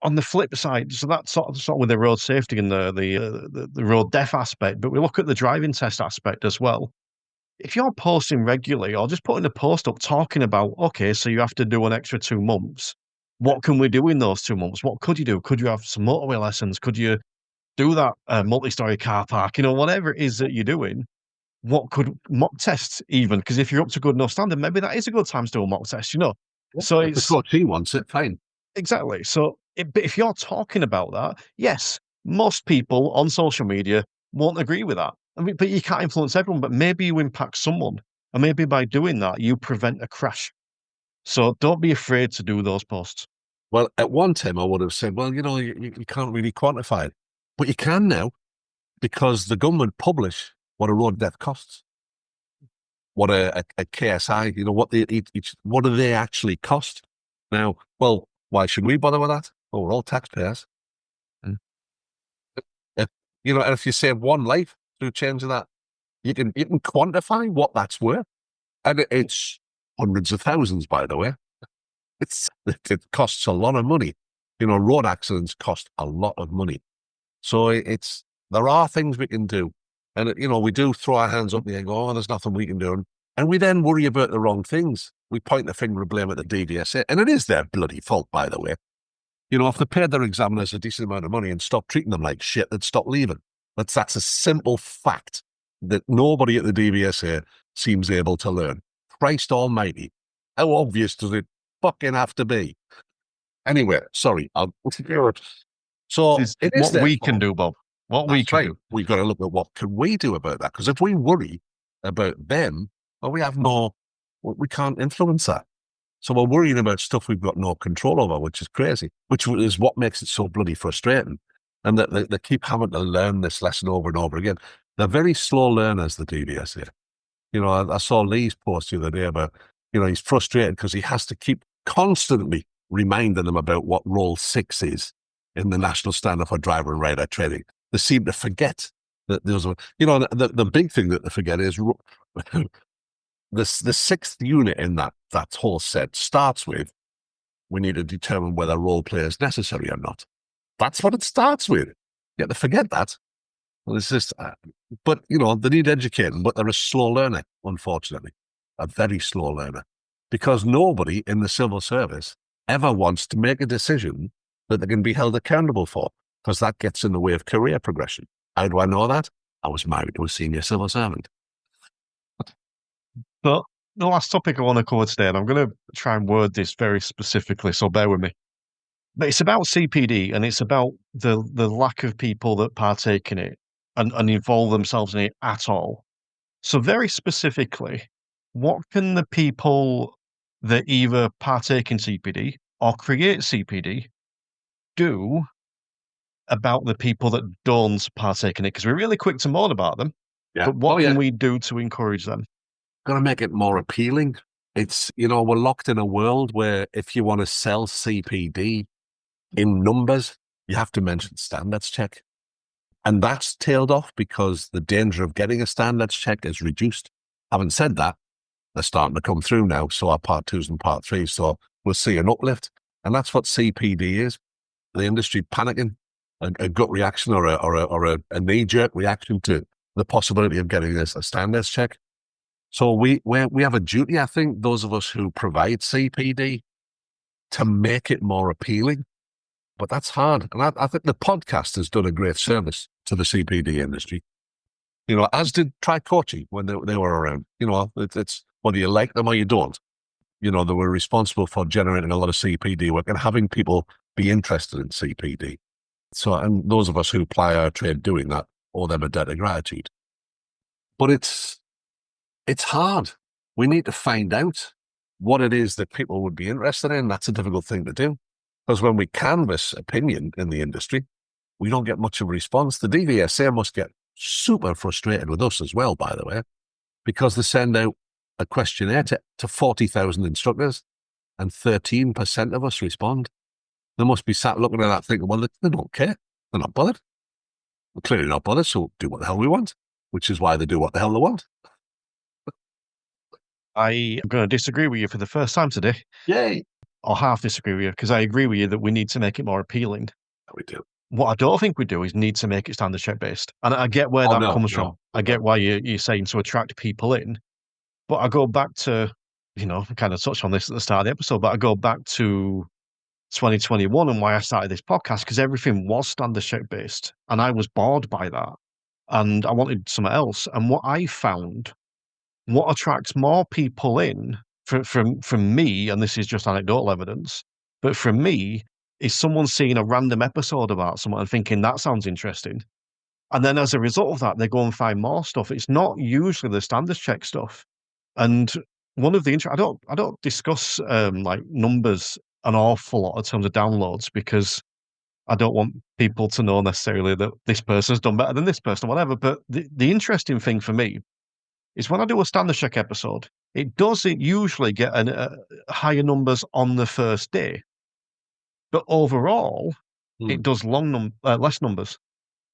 on the flip side, so that's sort of with the road safety and the road death aspect, but we look at the driving test aspect as well. If you're posting regularly or just putting a post up talking about, okay, so you have to do an extra 2 months. What can we do in those 2 months? What could you do? Could you have some motorway lessons? Could you do that multi-story car park? Whatever it is that you're doing, what could mock tests even? Because if you're up to good enough standard, maybe that is a good time to do a mock test. So if the coach wants it, fine. Exactly. So but if you're talking about that, yes, most people on social media won't agree with that. I mean, but you can't influence everyone, but maybe you impact someone. And maybe by doing that, you prevent a crash. So don't be afraid to do those posts. Well, at one time I would have said, well, you can't really quantify it. But you can now, because the government publish what a road death costs, what a KSI, what do they actually cost? Now, well, why should we bother with that? Oh, we're all taxpayers. Mm. And if you save one life through changing that, you can quantify what that's worth. And it's hundreds of thousands, by the way. It costs a lot of money. Road accidents cost a lot of money. So there are things we can do. And, we do throw our hands up and go, oh, there's nothing we can do. And we then worry about the wrong things. We point the finger of blame at the DVSA. And it is their bloody fault, by the way. If they paid their examiners a decent amount of money and stopped treating them like shit, they'd stop leaving. That's a simple fact that nobody at the DVSA seems able to learn. Christ almighty. How obvious does it fucking have to be? Anyway, sorry. So it is what we fault. can do, Bob. What we can do. We've got to look at what can we do about that. Because if we worry about them, well, we can't influence that. So we're worrying about stuff we've got no control over, which is crazy, which is what makes it so bloody frustrating. And that they keep having to learn this lesson over and over again. They're very slow learners, the DVSA. I saw Lee's post the other day about, he's frustrated because he has to keep constantly reminding them about what role 6 is in the National Standard for Driver and Rider Training. They seem to forget that the big thing that they forget is the 6th unit in that whole set starts with, we need to determine whether role play is necessary or not. That's what it starts with. Yet they forget that. Well, it's just, but they need educating, but they're a slow learner, unfortunately, a very slow learner, because nobody in the civil service ever wants to make a decision that they can be held accountable for, because that gets in the way of career progression. How do I know that? I was married to a senior civil servant. But the last topic I want to cover today, and I'm going to try and word this very specifically, so bear with me. But it's about CPD, and it's about the lack of people that partake in it and involve themselves in it at all. So very specifically, what can the people that either partake in CPD or create CPD do about the people that don't partake in it? Because we're really quick to moan about them. Yeah. But what can we do to encourage them? Got to make it more appealing. It's, we're locked in a world where if you want to sell CPD in numbers, you have to mention standards check. And that's tailed off because the danger of getting a standards check is reduced. Having said that, they're starting to come through now. So our part 2s and part 3s. So we'll see an uplift. And that's what CPD is. The industry panicking, a gut reaction or a knee-jerk reaction to the possibility of getting a standards check. So we have a duty, I think, those of us who provide CPD, to make it more appealing. But that's hard. And I think the podcast has done a great service to the CPD industry. As did Try Coaching when they were around. It's whether you like them or you don't. They were responsible for generating a lot of CPD work and having people be interested in CPD. So, and those of us who ply our trade doing that owe them a debt of gratitude. But it's hard. We need to find out what it is that people would be interested in. That's a difficult thing to do. Because when we canvass opinion in the industry, we don't get much of a response. The DVSA must get super frustrated with us as well, by the way, because they send out a questionnaire to 40,000 instructors and 13% of us respond. They must be sat looking at that thinking, well, they don't care. They're not bothered. They're clearly not bothered, so do what the hell we want, which is why they do what the hell they want. I am going to disagree with you for the first time today. Yay. Or half disagree with you, because I agree with you that we need to make it more appealing. We do. What I don't think we do is need to make it standard check based. And I get where that comes from. I get why you're saying to attract people in. But I go back to, I kind of touched on this at the start of the episode, but I go back to 2021 and why I started this podcast, because everything was standard check based. And I was bored by that. And I wanted something else. And what I found, what attracts more people in from me, and this is just anecdotal evidence, but from me, is someone seeing a random episode about someone and thinking that sounds interesting. And then as a result of that, they go and find more stuff. It's not usually the standards check stuff. And one of the I don't discuss like numbers an awful lot in terms of downloads, because I don't want people to know necessarily that this person's done better than this person or whatever. But the interesting thing for me is when I do a standard check episode, it usually get higher numbers on the first day. But overall, it does less numbers.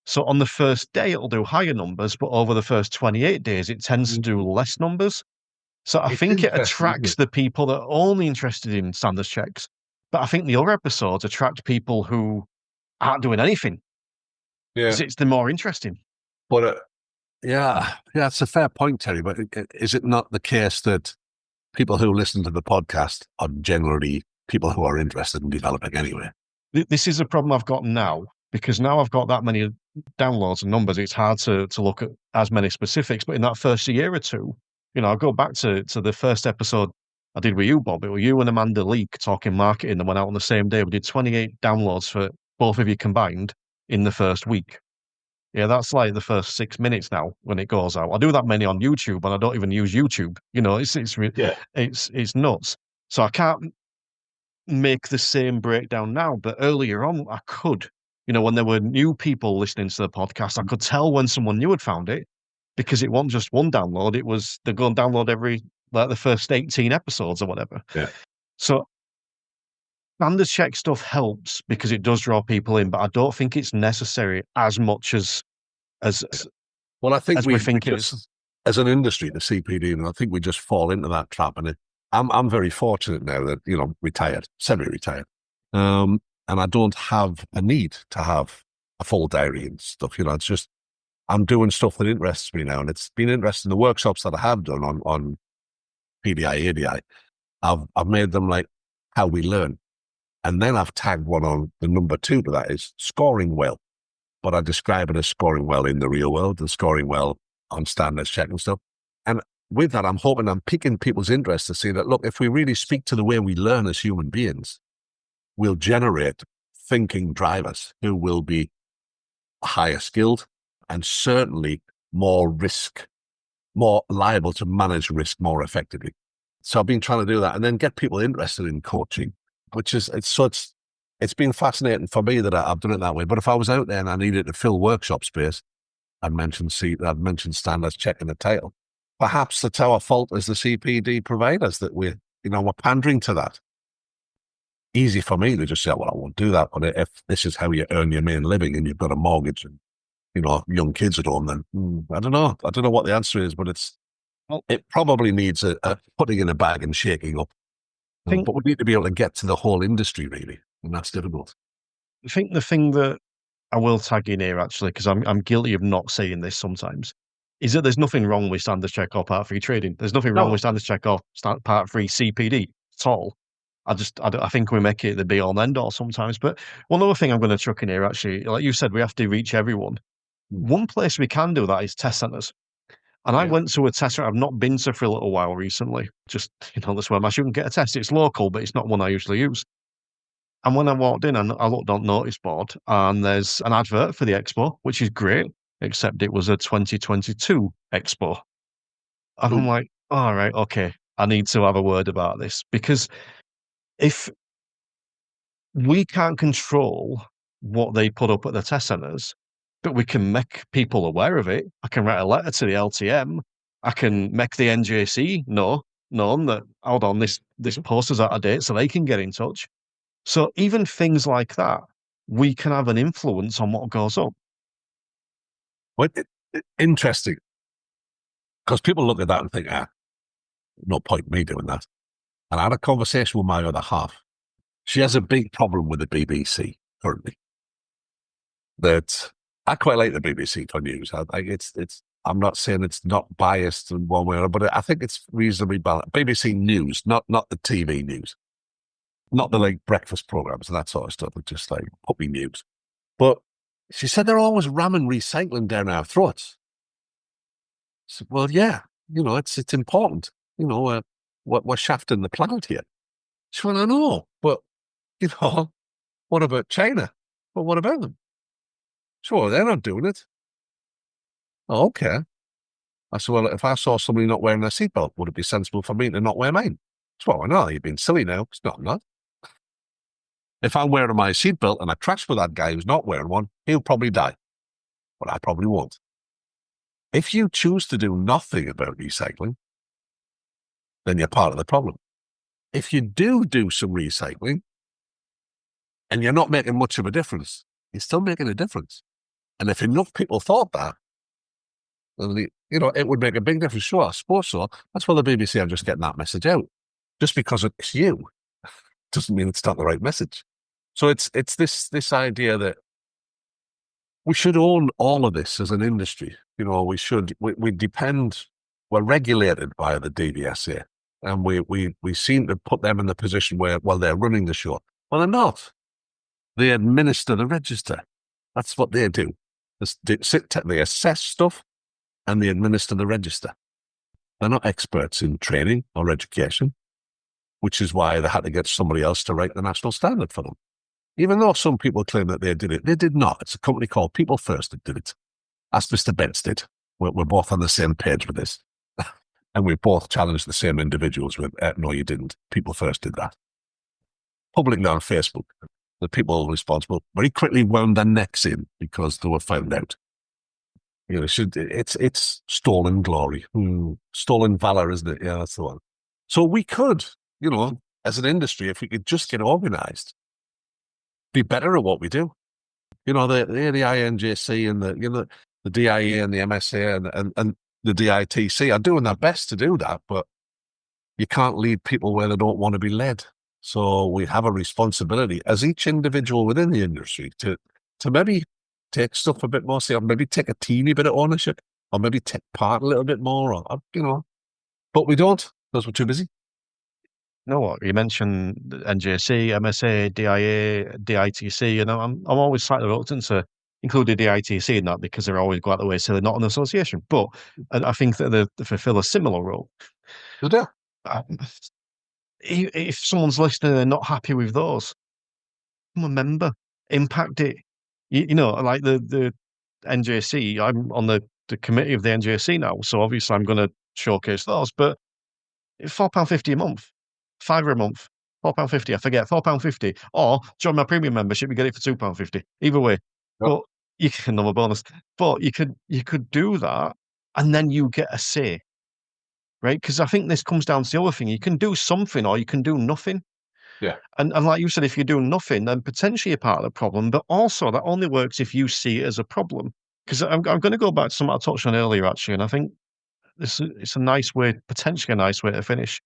So on the first day, it'll do higher numbers, but over the first 28 days, it tends to do less numbers. So I think it attracts the people that are only interested in standards checks. But I think the other episodes attract people who aren't doing anything. Yeah. Because it's the more interesting. But yeah, it's a fair point, Terry. But is it not the case that people who listen to the podcast are generally people who are interested in developing anyway? This is a problem I've got now, because now I've got that many downloads and numbers. It's hard to look at as many specifics. But in that first year or two, I'll go back to the first episode I did with you, Bob. It was you and Amanda Leake talking marketing that went out on the same day. We did 28 downloads for both of you combined in the first week. Yeah, that's like the first 6 minutes now when it goes out. I do that many on YouTube, and I don't even use YouTube. It's nuts. So I can't make the same breakdown now, but earlier on I could. When there were new people listening to the podcast, I could tell when someone new had found it, because it wasn't just one download. It was they're going to download the first 18 episodes or whatever. Yeah. So standards check stuff helps because it does draw people in, but I don't think it's necessary as much as well, I think as we think it is. As an industry, the CPD, and I think we just fall into that trap. And I'm very fortunate now that retired, semi-retired, and I don't have a need to have a full diary and stuff. It's just I'm doing stuff that interests me now, and it's been interesting. The workshops that I have done on PDI, ADI, I've made them like how we learn, and then I've tagged one on the number 2 to that is scoring well, but I describe it as scoring well in the real world and scoring well on standards check and stuff. And with that, I'm hoping I'm piquing people's interest to see that, look, if we really speak to the way we learn as human beings, we'll generate thinking drivers who will be higher skilled and certainly more liable to manage risk more effectively. So I've been trying to do that and then get people interested in coaching, which is, it's it's been fascinating for me that I've done it that way. But if I was out there and I needed to fill workshop space, I'd mentioned standards checking the title. Perhaps it's our fault as the CPD providers that we're pandering to that. Easy for me to just say, well, I won't do that. But if this is how you earn your main living and you've got a mortgage and, young kids at home, then I don't know. I don't know what the answer is, but it probably needs a putting in a bag and shaking up. But we need to be able to get to the whole industry, really. And that's difficult. I think the thing that I will tag in here, actually, because I'm guilty of not saying this sometimes, is that there's nothing wrong with standards check or part 3 trading. There's nothing wrong with standards check or part 3 CPD at all. I think we make it the be all and end all sometimes. But one other thing I'm going to chuck in here, actually, like you said, we have to reach everyone. One place we can do that is test centers. And I went to a test center I've not been to for a little while recently. Just, that's where I shouldn't get a test. It's local, but it's not one I usually use. And when I walked in, and I looked on notice board, and there's an advert for the expo, which is great, except it was a 2022 expo. And I'm like, all right, okay, I need to have a word about this, because if we can't control what they put up at the test centers, but we can make people aware of it. I can write a letter to the LTM. I can make the NJC known that, hold on, this poster's out of date, so they can get in touch. So even things like that, we can have an influence on what goes up. Well, interesting. Because people look at that and think, no point in me doing that. And I had a conversation with my other half. She has a big problem with the BBC currently. That I quite like the BBC for news. I'm not saying it's not biased in one way or another, but I think it's reasonably balanced. BBC News, not the TV news. Not the breakfast programs and that sort of stuff, but just puppy news. But she said they're always ramming recycling down our throats. I said, well, yeah, it's important. We're shafting the planet here. She went, I know, but what about China? Well, what about them? Sure, they're not doing it. Oh, okay. I said, well, if I saw somebody not wearing their seatbelt, would it be sensible for me to not wear mine? She went, well, no, you're being silly now. It's not, I'm not. If I'm wearing my seatbelt and I crash with that guy who's not wearing one, he'll probably die. But I probably won't. If you choose to do nothing about recycling, then you're part of the problem. If you do some recycling and you're not making much of a difference, you're still making a difference. And if enough people thought that, then it would make a big difference. Sure, I suppose so. That's why the BBC are just getting that message out. Just because it's you doesn't mean it's not the right message. So it's this idea that we should own all of this as an industry. We depend, we're regulated by the DVSA, and we seem to put them in the position where, well, they're running the show. Well, they're not. They administer the register. That's what they do. They assess stuff and they administer the register. They're not experts in training or education, which is why they had to get somebody else to write the national standard for them. Even though some people claim that they did it, they did not. It's a company called People First that did it. As Mr. Betts did. We're both on the same page with this. And we both challenged the same individuals with, no, you didn't. People First did that. Publicly on Facebook, the people responsible very quickly wound their necks in because they were found out. It's stolen glory. Stolen valor, isn't it? Yeah, that's the one. So we could, as an industry, if we could just get organized, be better at what we do. The INJC and the DIA and the MSA and the DITC are doing their best to do that, but you can't lead people where they don't want to be led. So we have a responsibility as each individual within the industry to maybe take stuff a bit more, or maybe take a teeny bit of ownership, or maybe take part a little bit more, but we don't because we're too busy. You know what? You mentioned NJC, MSA, DIA, DITC, and I'm always slightly reluctant to include the DITC in that because they're always go out the way, so they're not an association. But I think that they fulfill a similar role. They do. If someone's listening and they're not happy with those, become a member, impact it. Like the NJC, I'm on the committee of the NJC now, so obviously I'm going to showcase those. But £4.50 a month, £5 a month, £4.50, I forget, £4.50. Or join my premium membership, you get it for £2.50. Either way. Yep. But you can another bonus. But you could do that and then you get a say. Right? Because I think this comes down to the other thing. You can do something or you can do nothing. Yeah. And like you said, if you're doing nothing, then potentially you're part of the problem. But also that only works if you see it as a problem. Because I'm going to go back to something I touched on earlier, actually, and I think it's a nice way, potentially a nice way to finish.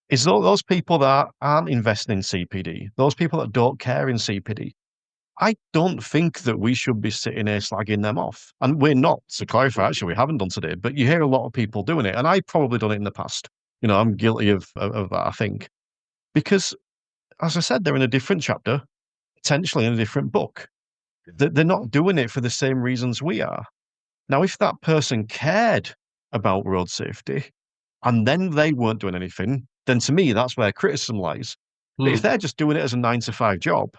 Is those people that aren't investing in CPD, those people that don't care in CPD, I don't think that we should be sitting here slagging them off. And we're not, to clarify, actually, we haven't done today, but you hear a lot of people doing it. And I've probably done it in the past. I'm guilty of that, I think. Because, as I said, they're in a different chapter, potentially in a different book. They're not doing it for the same reasons we are. Now, if that person cared about road safety and then they weren't doing anything, then to me, that's where criticism lies. But if they're just doing it as a 9 to 5 job,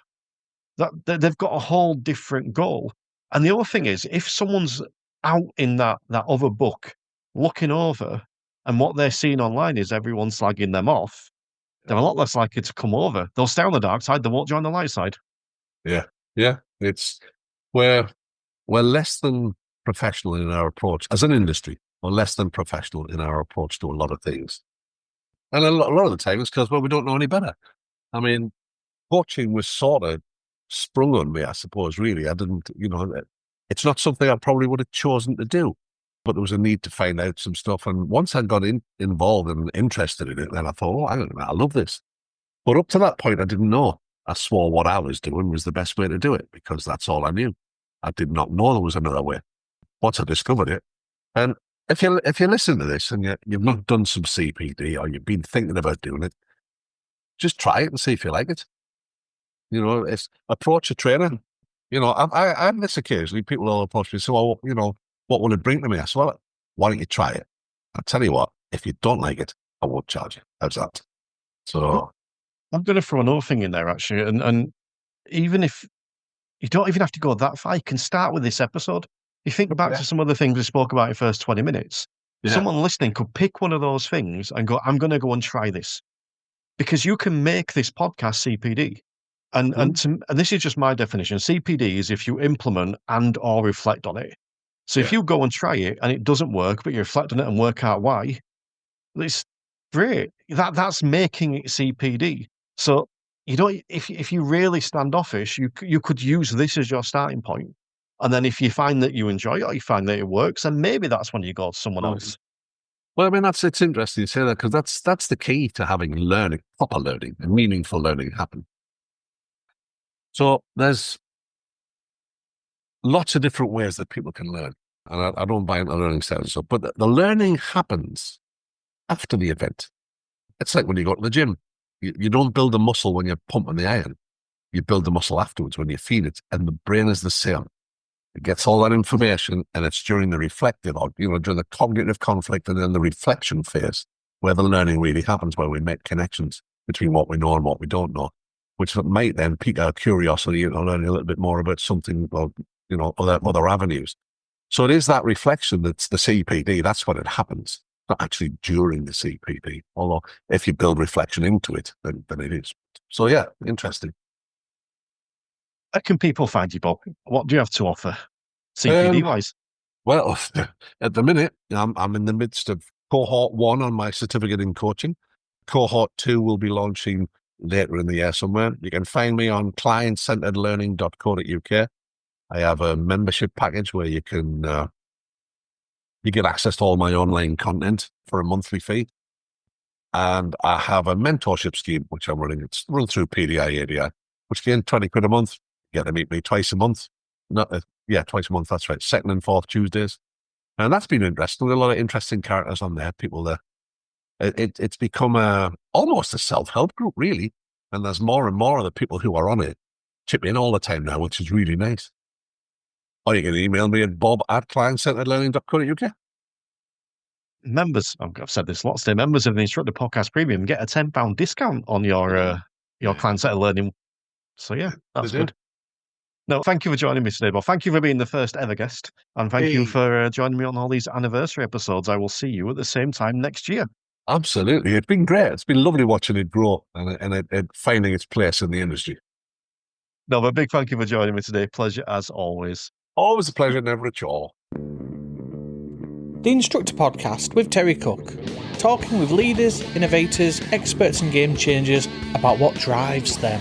they've got a whole different goal. And the other thing is, if someone's out in that other book looking over and what they're seeing online is everyone slagging them off, they're a lot less likely to come over. They'll stay on the dark side, they won't join the light side. Yeah. Yeah. It's we're less than professional in our approach as an industry. We're less than professional in our approach to a lot of things. And a lot of the time it's because, well, we don't know any better. I mean, coaching was sort of sprung on me, I suppose, really. I didn't, it's not something I probably would have chosen to do, but there was a need to find out some stuff. And once I got involved and interested in it, then I thought, oh, I love this. But up to that point, I didn't know. I swore what I was doing was the best way to do it because that's all I knew. I did not know there was another way. Once I discovered it, and if you listen to this and you've not done some CPD or you've been thinking about doing it, just try it and see if you like it. It's approach a trainer. I have this occasionally. People will approach me and say, well, what will it bring to me? I said, well, why don't you try it? I'll tell you what, if you don't like it, I won't charge you. How's that? So I'm going to throw another thing in there, actually. And even if you don't even have to go that far, you can start with this episode. You think back to some of the things we spoke about in the first 20 minutes. Yeah. Someone listening could pick one of those things and go, I'm going to go and try this. Because you can make this podcast CPD. And this is just my definition. CPD is if you implement and or reflect on it. So if you go and try it and it doesn't work, but you reflect on it and work out why, it's great. That's making it CPD. So if you really standoffish, you could use this as your starting point. And then if you find that you enjoy it or you find that it works, then maybe that's when you go to someone else. Well, I mean, it's interesting you say that because that's the key to having learning, proper learning, and meaningful learning happen. So there's lots of different ways that people can learn, and I don't buy into learning styles. So, but the learning happens after the event. It's like when you go to the gym. You don't build a muscle when you're pumping the iron. You build the muscle afterwards when you feed it, and the brain is the same. It gets all that information, and it's during the reflective, or during the cognitive conflict, and then the reflection phase, where the learning really happens, where we make connections between what we know and what we don't know, which might then pique our curiosity and learning a little bit more about something, or other avenues. So it is that reflection that's the CPD. That's when it happens, not actually during the CPD. Although if you build reflection into it, then it is. So yeah, interesting. Where can people find you, Bob? What do you have to offer, CPD-wise? Well, at the minute, I'm in the midst of cohort 1 on my certificate in coaching. Cohort 2 will be launching later in the year somewhere. You can find me on client-centeredlearning.co.uk. I have a membership package where you get access to all my online content for a monthly fee. And I have a mentorship scheme, which I'm running. It's run through PDI, ADI, which again, 20 quid a month. You get to meet me twice a month. Twice a month. That's right. 2nd and 4th Tuesdays. And that's been interesting. There's a lot of interesting characters on there. People there. It's become almost a self-help group, really. And there's more and more of the people who are on it chip in all the time now, which is really nice. Or you can email me at bob@client-centeredlearning.co.uk. Members, I've said this lots today, members of the Instructor Podcast Premium get a £10 discount on your client-centered learning. So yeah, that's good. No, thank you for joining me today, Bob. Thank you for being the first ever guest. And thank you for joining me on all these anniversary episodes. I will see you at the same time next year. Absolutely. It's been great. It's been lovely watching it grow and it finding its place in the industry. No, but big thank you for joining me today. Pleasure as always. Always a pleasure, never a chore. The Instructor Podcast with Terry Cook, talking with leaders, innovators, experts and game changers about what drives them.